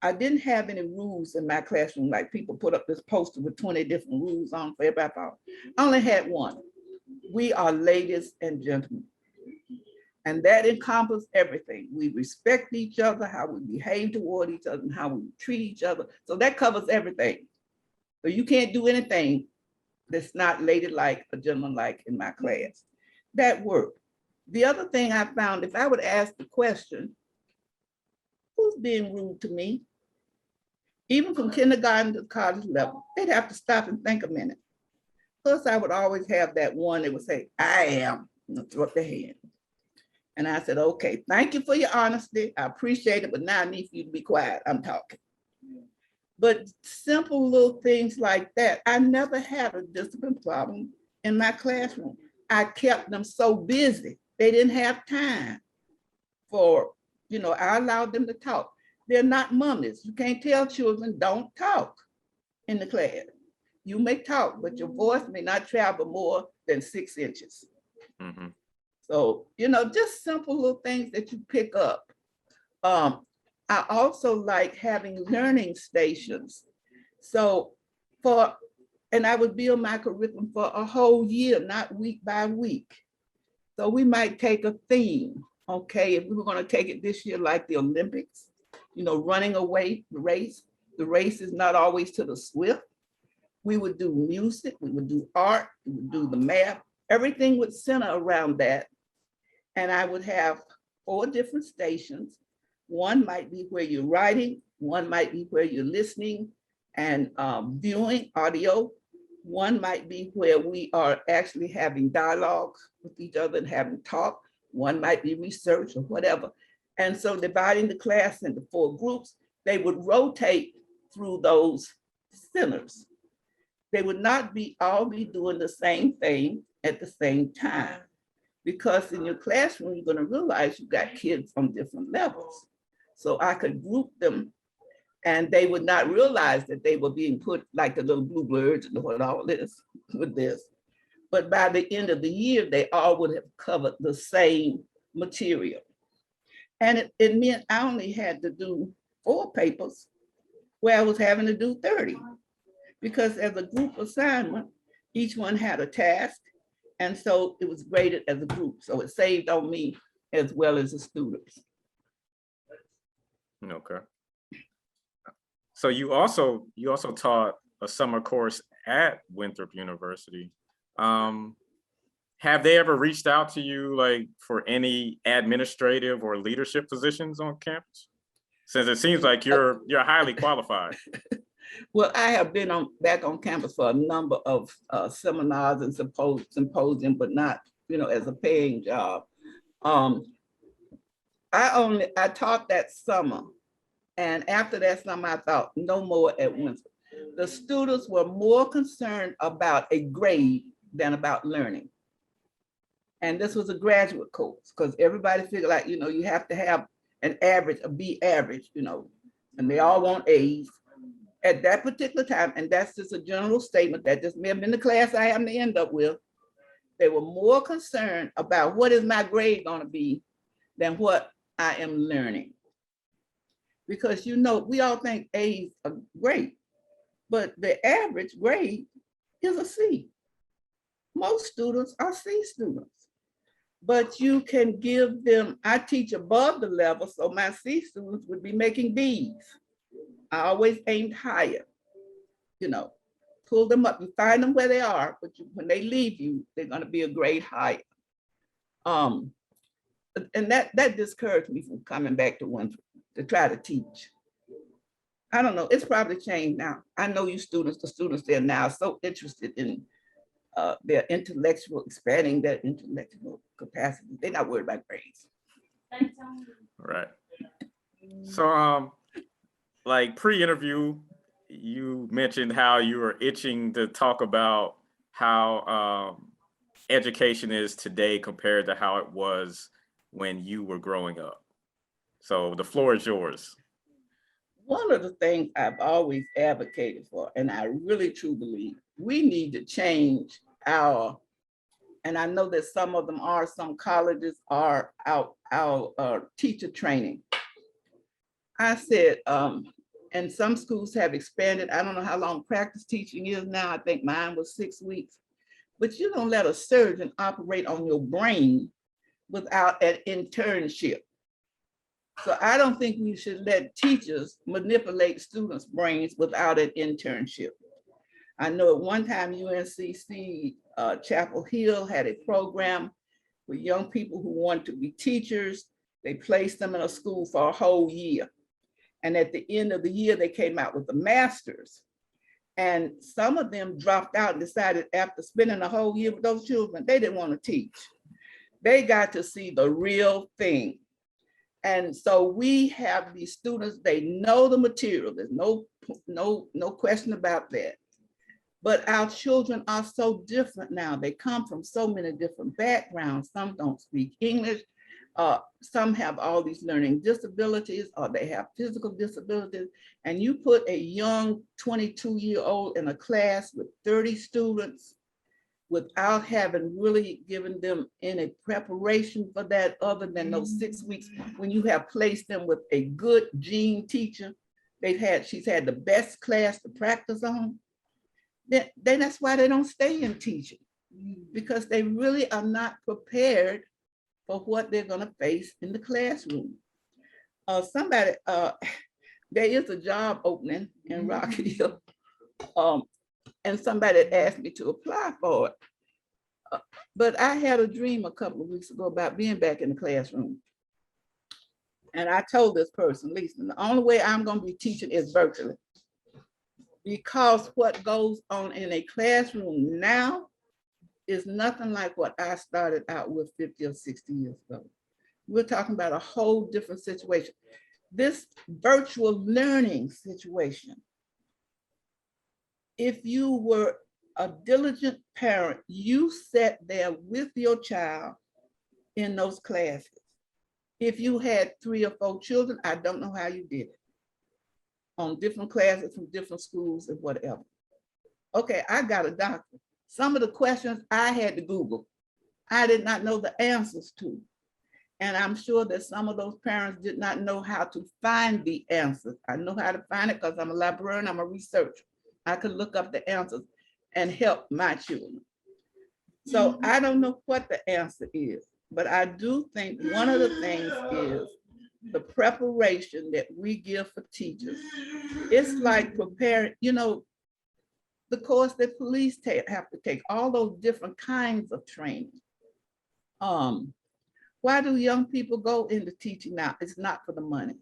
I didn't have any rules in my classroom, like people put up this poster with 20 different rules on for everybody. I only had one. We are ladies and gentlemen. And that encompasses everything. We respect each other, how we behave toward each other, and how we treat each other. So that covers everything. So you can't do anything that's not ladylike or gentlemanlike in my class. That worked. The other thing I found, if I would ask the question, who's being rude to me? Even from kindergarten to college level, they'd have to stop and think a minute. Plus, I would always have that one that would say, I am, and throw up their hand. And I said, okay, thank you for your honesty. I appreciate it, but now I need for you to be quiet. I'm talking. But simple little things like that. I never had a discipline problem in my classroom. I kept them so busy. They didn't have time for, I allowed them to talk. They're not mummies. You can't tell children don't talk in the class. You may talk, but your voice may not travel more than 6 inches. Mm-hmm. So, just simple little things that you pick up. I also like having learning stations. So and I would build my curriculum for a whole year, not week by week. So we might take a theme, okay? If we were gonna take it this year like the Olympics, running away, the race. The race is not always to the swift. We would do music, we would do art, we would do the math. Everything would center around that. And I would have 4 different stations. One might be where you're writing, one might be where you're listening and viewing audio. One might be where we are actually having dialogue with each other and having talk. One might be research or whatever. And so dividing the class into 4 groups, they would rotate through those centers. They would not all be doing the same thing at the same time, because in your classroom, you're going to realize you got kids on different levels. So I could group them and they would not realize that they were being put like the little bluebirds and what all this with this. But by the end of the year, they all would have covered the same material. And it meant I only had to do 4 papers where I was having to do 30. Because as a group assignment, each one had a task. And so it was graded as a group. So it saved on me as well as the students. Okay. So you also taught a summer course at Winthrop University. Have they ever reached out to you like for any administrative or leadership positions on campus? Since it seems like you're highly qualified. Well, I have been back on campus for a number of seminars and symposium, but not, as a paying job. I taught that summer, and after that summer, I thought no more at Winthrop. The students were more concerned about a grade than about learning. And this was a graduate course because everybody figured like, you have to have an average, a B average, and they all want A's. At that particular time, and that's just a general statement, that just may have been the class I happen to end up with, they were more concerned about what is my grade going to be than what I am learning. Because we all think A's are great, but the average grade is a C. Most students are C students, but you can give them, I teach above the level, so my C students would be making B's. I always aimed higher, pull them up. You find them where they are, but when they leave you, they're going to be a grade higher. And that discouraged me from coming back to Winthrop to try to teach. I don't know, it's probably changed now. I know the students there now are so interested in their expanding their intellectual capacity. They're not worried about grades. Right. So, like pre-interview, you mentioned how you were itching to talk about how education is today compared to how it was when you were growing up. So the floor is yours. One of the things I've always advocated for, and I really truly believe, we need to change and I know that some of them are, some colleges are our teacher training. I said, and some schools have expanded. I don't know how long practice teaching is now. I think mine was 6 weeks. But you don't let a surgeon operate on your brain without an internship. So I don't think we should let teachers manipulate students' brains without an internship. I know at one time UNCC Chapel Hill had a program with young people who wanted to be teachers. They placed them in a school for a whole year. And at the end of the year, they came out with a master's. And some of them dropped out and decided after spending a whole year with those children, they didn't want to teach. They got to see the real thing. And so we have these students, they know the material. There's no question about that. But our children are so different now. They come from so many different backgrounds. Some don't speak English. Some have all these learning disabilities, or they have physical disabilities. And you put a young 22-year-old in a class with 30 students without having really given them any preparation for that other than those 6 weeks when you have placed them with a good gene teacher she's had the best class to practice on, then that's why they don't stay in teaching, because they really are not prepared for what they're going to face in the classroom. There is a job opening in Rock Hill, and somebody asked me to apply for it. But I had a dream a couple of weeks ago about being back in the classroom. And I told this person, Lisa, the only way I'm going to be teaching is virtually, because what goes on in a classroom now is nothing like what I started out with 50 or 60 years ago. We're talking about a whole different situation. This virtual learning situation, if you were a diligent parent, you sat there with your child in those classes. If you had 3 or 4 children, I don't know how you did it, on different classes from different schools and whatever. Okay, I got a doctor. Some of the questions I had to Google. I did not know the answers to. And I'm sure that some of those parents did not know how to find the answers. I know how to find it because I'm a librarian, I'm a researcher. I could look up the answers and help my children. So I don't know what the answer is, but I do think one of the things is the preparation that we give for teachers. It's like preparing, the course that police have to take, all those different kinds of training. Why do young people go into teaching now? It's not for the money.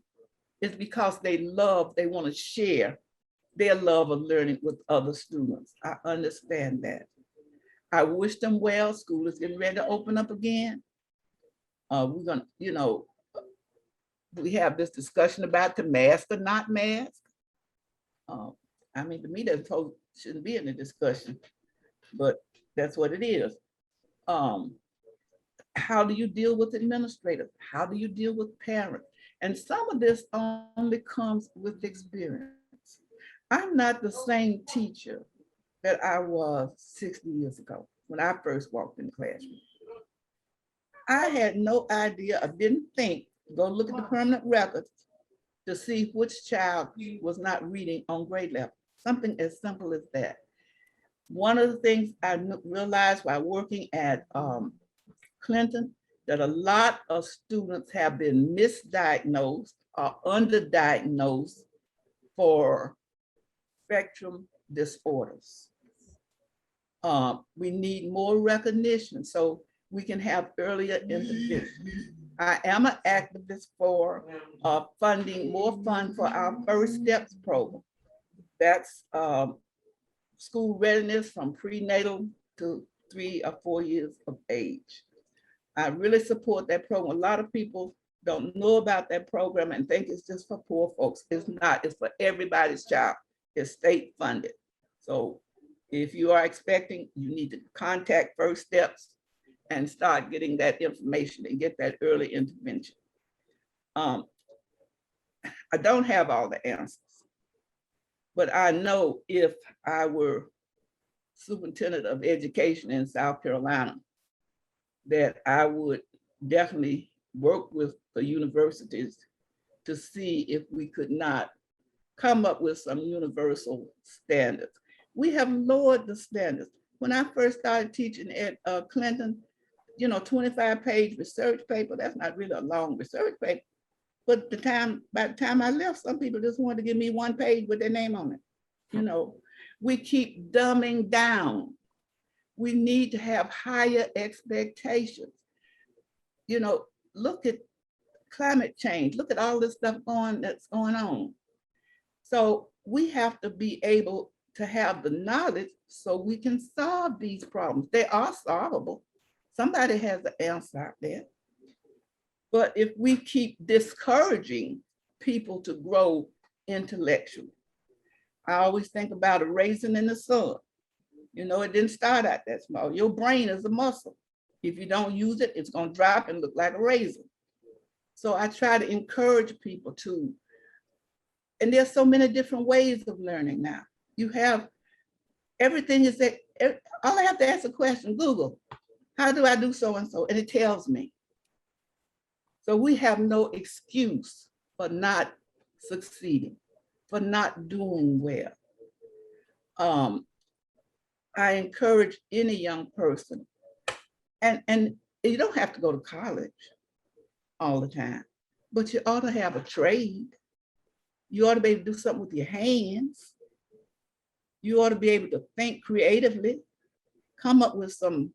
It's because they want to share their love of learning with other students. I understand that. I wish them well. School is getting ready to open up again. We're gonna, we have this discussion about the mask or not mask. To me, that shouldn't be in the discussion, but that's what it is. How do you deal with administrators? How do you deal with parents? And some of this only comes with experience. I'm not the same teacher that I was 60 years ago when I first walked in the classroom. I had no idea, I didn't think, go look at the permanent records to see which child was not reading on grade level. Something as simple as that. One of the things I realized while working at Clinton, that a lot of students have been misdiagnosed or underdiagnosed for spectrum disorders. We need more recognition so we can have earlier intervention. I am an activist for funding more fund for our First Steps program. That's school readiness from prenatal to 3 or 4 years of age. I really support that program. A lot of people don't know about that program and think it's just for poor folks. It's not, it's for everybody's child. It's state funded. So if you are expecting, you need to contact First Steps and start getting that information and get that early intervention. I don't have all the answers, but I know if I were superintendent of education in South Carolina, that I would definitely work with the universities to see if we could not come up with some universal standards. We have lowered the standards. When I first started teaching at Clinton, 25-page research paper, that's not really a long research paper. But by the time I left, some people just wanted to give me 1 page with their name on it. We keep dumbing down. We need to have higher expectations. Look at climate change. Look at all this stuff that's going on. So we have to be able to have the knowledge so we can solve these problems. They are solvable. Somebody has the answer out there. But if we keep discouraging people to grow intellectually, I always think about a raisin in the sun. It didn't start out that small. Your brain is a muscle. If you don't use it, it's going to drop and look like a raisin. So I try to encourage people to, and there's so many different ways of learning now. You have, everything is that, all I have to ask a question, Google, how do I do so-and-so? And it tells me. So we have no excuse for not succeeding. for not doing well. I encourage any young person, and you don't have to go to college all the time, but you ought to have a trade. You ought to be able to do something with your hands. You ought to be able to think creatively, come up with some.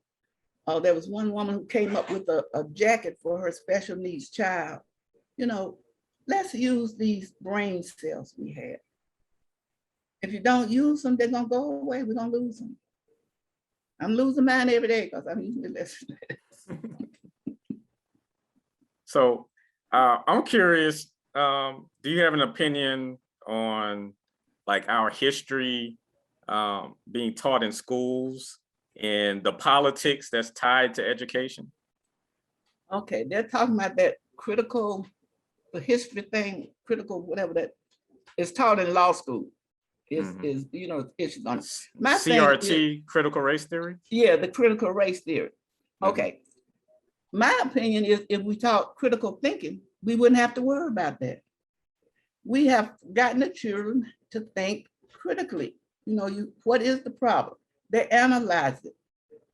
There was one woman who came up with a jacket for her special needs child. Let's use these brain cells we have. If you don't use them, they're gonna go away. We're gonna lose them. I'm losing mine every day because I'm using this. So I'm curious, do you have an opinion on like our history being taught in schools and the politics that's tied to education? Okay, they're talking about that the history thing, critical, whatever that is taught in law school. It's on my CRT, critical race theory? Yeah, the critical race theory. Okay. My opinion is if we taught critical thinking, we wouldn't have to worry about that. We have gotten the children to think critically. What is the problem? They analyze it,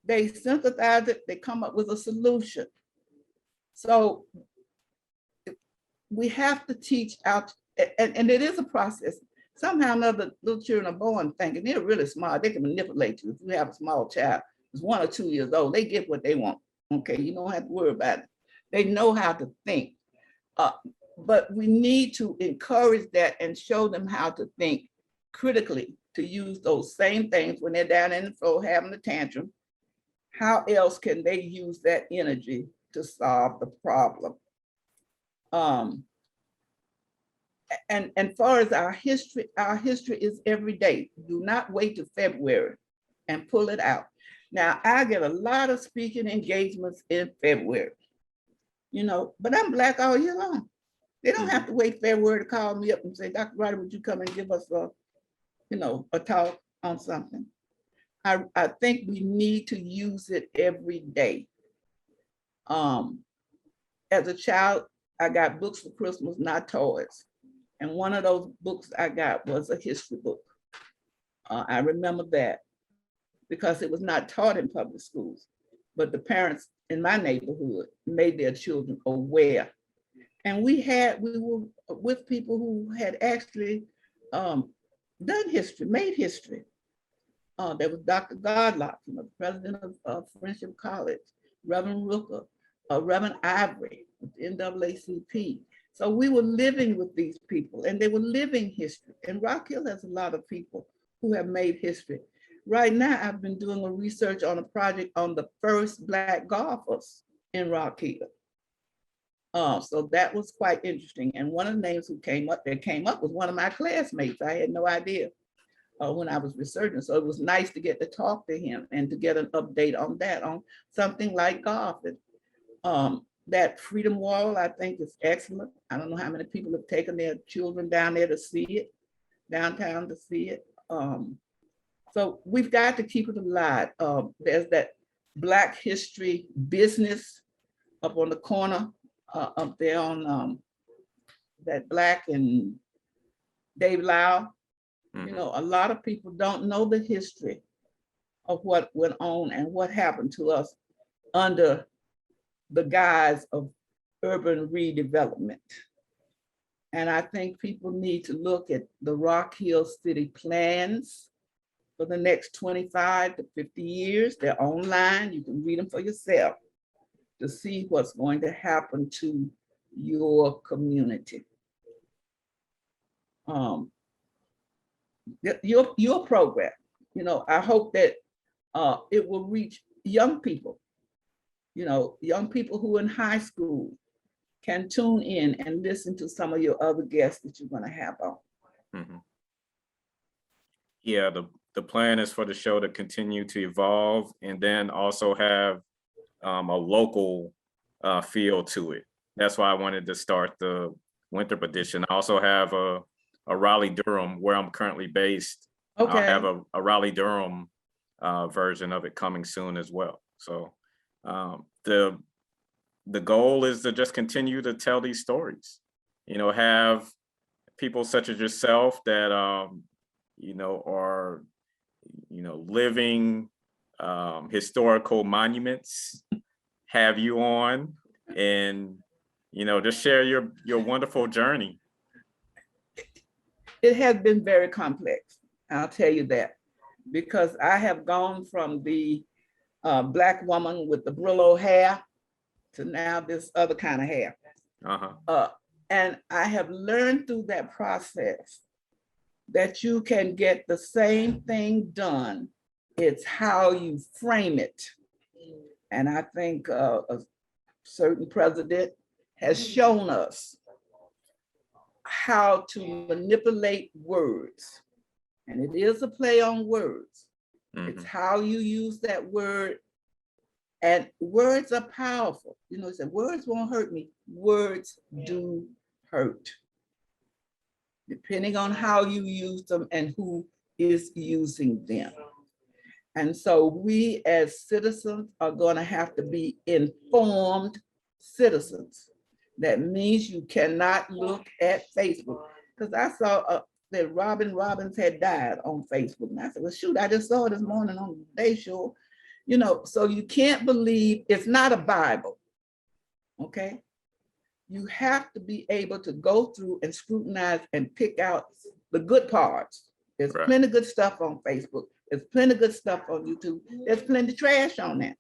they synthesize it, they come up with a solution. So we have to teach out, and it is a process. Somehow or another, little children are born thinking. They're really smart. They can manipulate you. If you have a small child who's 1 or 2 years old, they get what they want. Okay, you don't have to worry about it. They know how to think. But we need to encourage that and show them how to think critically, to use those same things when they're down in the floor having a tantrum. How else can they use that energy to solve the problem? And far as our history is every day. Do not wait till February and pull it out. Now, I get a lot of speaking engagements in February, but I'm Black all year long. They don't have to wait February to call me up and say, Dr. Roddey, would you come and give us a talk on something? I think we need to use it every day. As a child, I got books for Christmas, not toys. And one of those books I got was a history book. I remember that because it was not taught in public schools, but the parents in my neighborhood made their children aware. And we were with people who had actually done history, made history. There was Dr. Godlock, the president of Friendship College, Reverend Rooker, Reverend Ivory, NAACP. So we were living with these people and they were living history. And Rock Hill has a lot of people who have made history. Right now, I've been doing a research on a project on the first Black golfers in Rock Hill. So that was quite interesting. And one of the names that came up was one of my classmates. I had no idea when I was researching. So it was nice to get to talk to him and to get an update on that, on something like golf. That Freedom Wall, I think, is excellent. I don't know how many people have taken their children down there to see it, downtown to see it. So we've got to keep it alive. There's that Black History Business up on the corner, up there on that Black and Dave Lau. A lot of people don't know the history of what went on and what happened to us under the guise of urban redevelopment. And I think people need to look at the Rock Hill City plans for the next 25 to 50 years. They're online. You can read them for yourself to see what's going to happen to your community. Your program, I hope that it will reach young people. Young people who are in high school can tune in and listen to some of your other guests that you're going to have on. Yeah, the plan is for the show to continue to evolve and then also have a local feel to it. That's why I wanted to start the Winthrop edition. I also have a Raleigh-Durham, where I'm currently based. Okay. I'll have a Raleigh-Durham version of it coming soon as well. So the goal is to just continue to tell these stories, have people such as yourself that are living historical monuments have you on, and just share your wonderful journey. It has been very complex, I'll tell you that, because I have gone from the Black woman with the Brillo hair to now this other kind of hair. And I have learned through that process that you can get the same thing done. It's how you frame it. And I think a certain president has shown us how to manipulate words. And it is a play on words. It's how you use that word. And words are powerful. It said, words won't hurt me. Words do hurt, depending on how you use them and who is using them. And so we as citizens are going to have to be informed citizens. That means you cannot look at Facebook. Because I saw that Robin Robbins had died on Facebook. And I said, well, shoot, I just saw it this morning on the Today Show. So you can't believe, it's not a Bible, okay? You have to be able to go through and scrutinize and pick out the good parts. There's plenty of good stuff on Facebook. There's plenty of good stuff on YouTube. There's plenty of trash on that,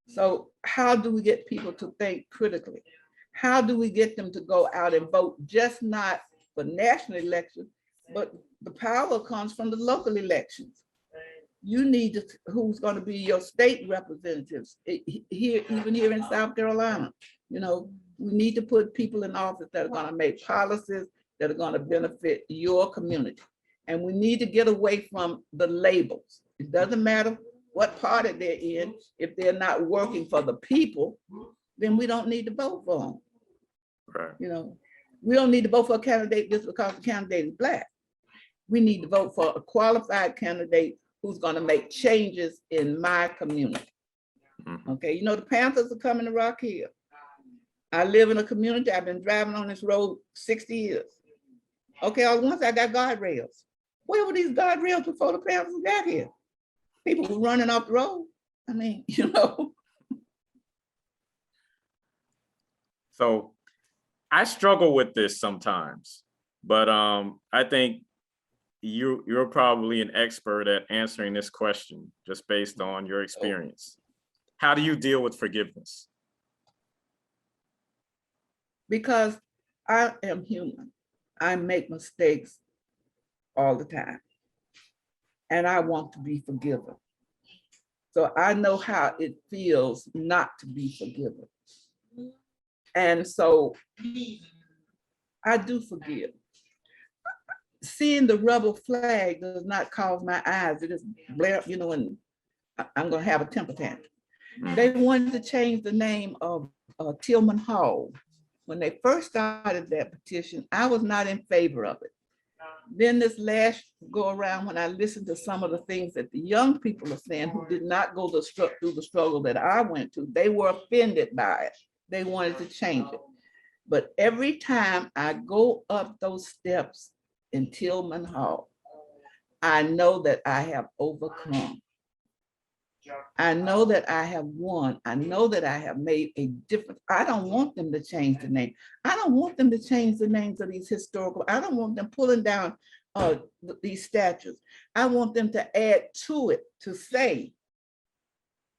So how do we get people to think critically? How do we get them to go out and vote, just not for national elections, but the power comes from the local elections. You need to, who's going to be your state representatives here, even here in South Carolina. We need to put people in office that are going to make policies that are going to benefit your community. And we need to get away from the labels. It doesn't matter what party they're in. If they're not working for the people, then we don't need to vote for them. Right. We don't need to vote for a candidate just because the candidate is Black. We need to vote for a qualified candidate who's going to make changes in my community. Okay, the Panthers are coming to Rock Hill. I live in a community, I've been driving on this road 60 years. Okay, all at once I got guardrails. Where were these guardrails before the Panthers got here? People were running off the road. So I struggle with this sometimes, but I think you're probably an expert at answering this question just based on your experience. How do you deal with forgiveness? Because I am human. I make mistakes all the time. And I want to be forgiven. So I know how it feels not to be forgiven. And so I do forgive. Seeing the rebel flag does not cause my eyes to just blare, and I'm going to have a temper tantrum. They wanted to change the name of Tillman Hall. When they first started that petition, I was not in favor of it. Then this last go around, when I listened to some of the things that the young people are saying who did not go through the struggle that I went to, they were offended by it. They wanted to change it. But every time I go up those steps in Tillman Hall, I know that I have overcome. I know that I have won. I know that I have made a difference. I don't want them to change the name. I don't want them to change the names of these historical. I don't want them pulling down these statues. I want them to add to it to say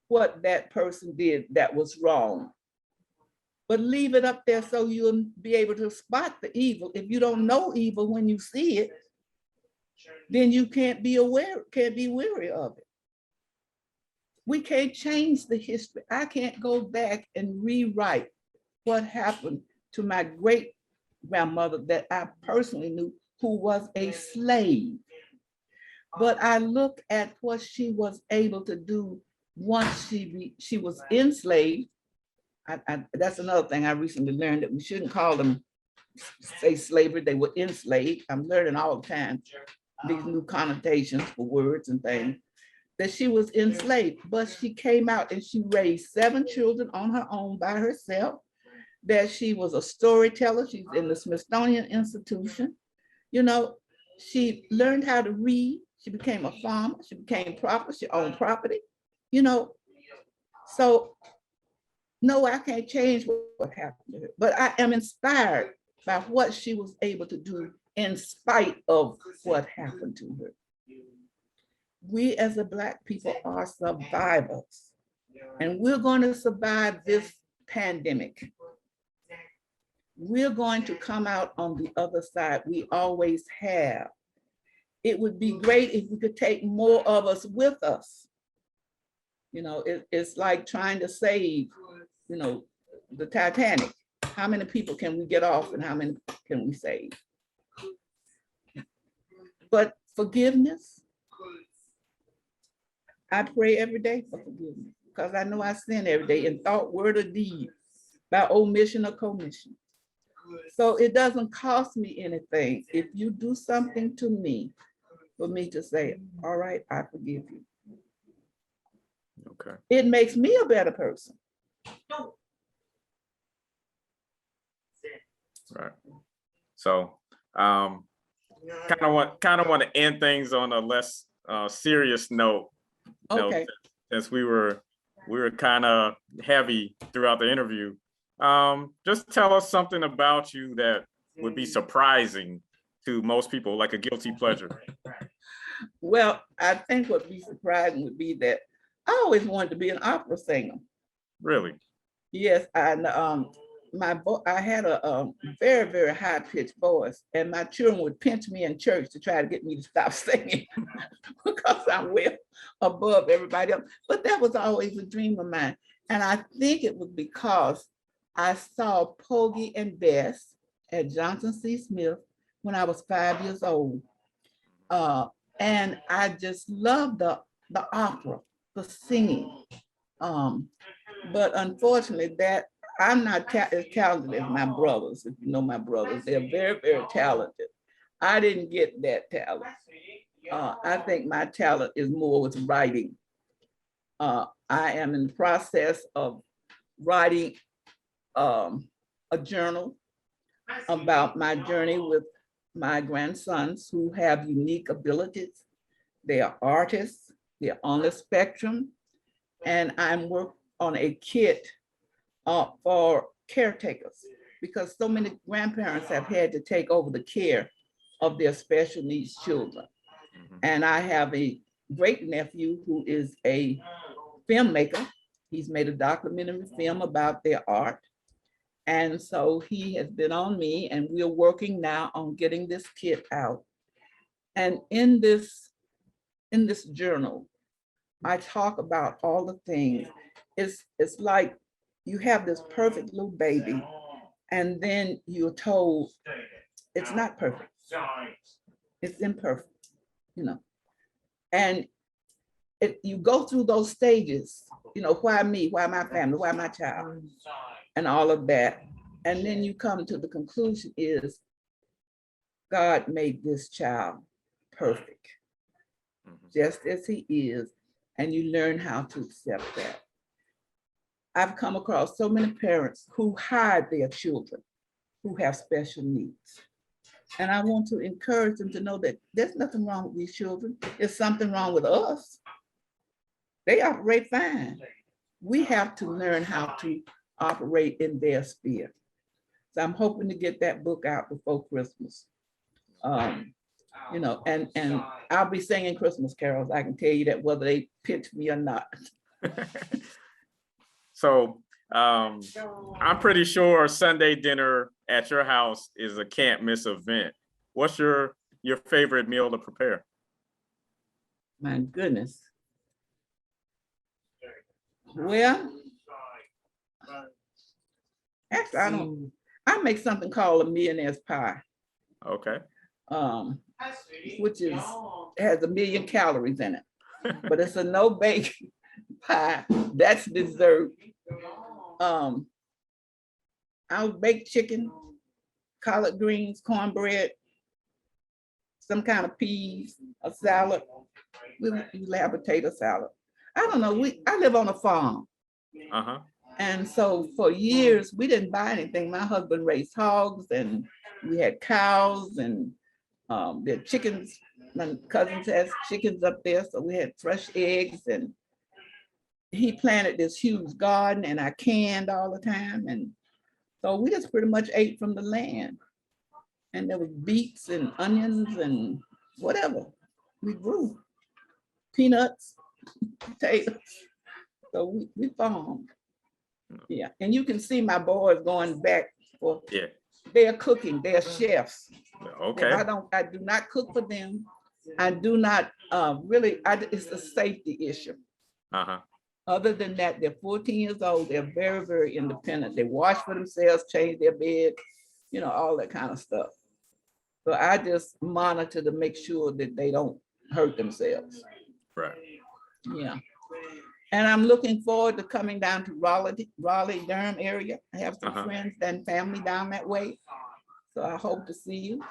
what that person did that was wrong. But leave it up there so you'll be able to spot the evil. If you don't know evil when you see it, then you can't be weary of it. We can't change the history. I can't go back and rewrite what happened to my great grandmother that I personally knew, who was a slave. But I look at what she was able to do once she was enslaved. That's another thing I recently learned, that we shouldn't call them, say slavery, they were enslaved. I'm learning all the time these new connotations for words and things. That she was enslaved, but she came out and she raised 7 children on her own by herself. that she was a storyteller. She's in the Smithsonian Institution. You know, she learned how to read. She became a farmer. She became proper. She owned property. You know, so no, I can't change what happened to her, but I am inspired by what she was able to do in spite of what happened to her. We as a Black people are survivors, and we're going to survive this pandemic. We're going to come out on the other side. We always have. It would be great if we could take more of us with us. You know, it's like trying to save, you know, the Titanic. How many people can we get off and how many can we save? But forgiveness, I pray every day for forgiveness because I know I sin every day in thought, word, or deed, by omission or commission. So it doesn't cost me anything if you do something to me for me to say, all right, I forgive you. Okay. It makes me a better person. Right. So kind of want to end things on a less serious note. Okay. Since we were kind of heavy throughout the interview. Just tell us something about you that would be surprising to most people, like a guilty pleasure. Well, I think what would be surprising would be that I always wanted to be an opera singer. Really? Yes, and I had a very, very high-pitched voice, and my children would pinch me in church to try to get me to stop singing because I'm well above everybody else. But that was always a dream of mine. And I think it was because I saw Porgy and Bess at Johnson C. Smith when I was 5 years old. And I just loved the opera, the singing. But unfortunately, that I'm not as talented as my brothers. If you know my brothers, they're very, very talented. I didn't get that talent. I think my talent is more with writing. I am in the process of writing a journal about my journey with my grandsons who have unique abilities. They are artists, they're on the spectrum, and I'm working on a kit for caretakers because so many grandparents have had to take over the care of their special needs children. And I have a great nephew who is a filmmaker. He's made a documentary film about their art. And so he has been on me, and we're working now on getting this kit out. And in this journal, I talk about all the things. It's like you have this perfect little baby, and then you're told it's not perfect. It's imperfect, you know. And you go through those stages, you know, why me, why my family, why my child, and all of that. And then you come to the conclusion is God made this child perfect, just as he is, and you learn how to accept that. I've come across so many parents who hide their children who have special needs. And I want to encourage them to know that there's nothing wrong with these children. There's something wrong with us. They operate fine. We have to learn how to operate in their sphere. So I'm hoping to get that book out before Christmas. You know, and I'll be singing Christmas carols. I can tell you that whether they pitch me or not. So I'm pretty sure Sunday dinner at your house is a can't miss event. What's your favorite meal to prepare? My goodness. Well, actually, I make something called a millionaire's pie. Okay. Which has 1 million calories in it, but it's a no bake pie. That's dessert. I'll bake chicken, collard greens, cornbread, some kind of peas, a salad. We usually have potato salad. I don't know. I live on a farm. And so for years, we didn't buy anything. My husband raised hogs and we had cows and there are chickens. My cousins has chickens up there, so we had fresh eggs, and he planted this huge garden and I canned all the time. And so we just pretty much ate from the land. And there was beets and onions and whatever we grew, peanuts, potatoes. So we farmed. Yeah, and you can see my boys going back for, Yeah. they're cooking, they're chefs. Okay. I do not cook for them. I do not it's a safety issue. Uh-huh. Other than that, they're 14 years old. They're very, very independent. They wash for themselves, change their bed, all that kind of stuff. So I just monitor to make sure that they don't hurt themselves. Right. Yeah. And I'm looking forward to coming down to Raleigh, Durham area. I have some friends and family down that way. So I hope to see you.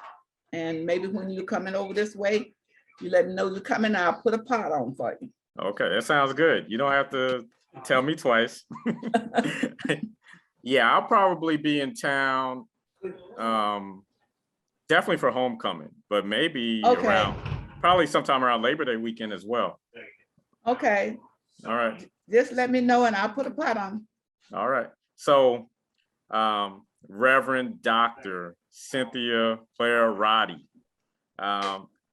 And maybe when you're coming over this way, you let me know you're coming, I'll put a pot on for you. Okay, that sounds good. You don't have to tell me twice. Yeah, I'll probably be in town, definitely for homecoming, but maybe probably sometime around Labor Day weekend as well. Okay. All right. Just let me know and I'll put a pot on. All right. So, Reverend Dr. Cynthia Plair Roddey.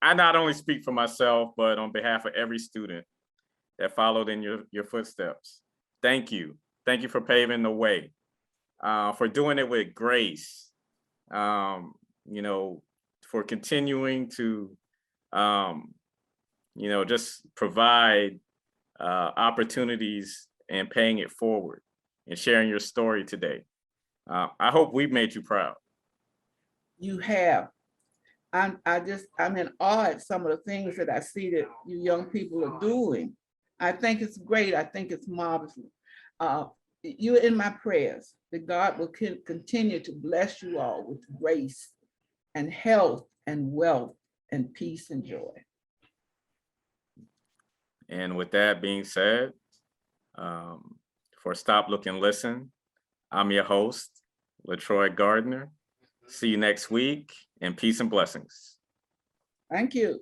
I not only speak for myself, but on behalf of every student that followed in your footsteps. Thank you. Thank you for paving the way, for doing it with grace, for continuing to, just provide opportunities and paying it forward and sharing your story today. I hope we've made you proud. You have. I'm in awe at some of the things that I see that you young people are doing. I think it's great. I think it's marvelous. You're in my prayers that God will continue to bless you all with grace and health and wealth and peace and joy. And with that being said, for Stop, Look, and Listen, I'm your host, LaTroy Gardner. See you next week, and peace and blessings. Thank you.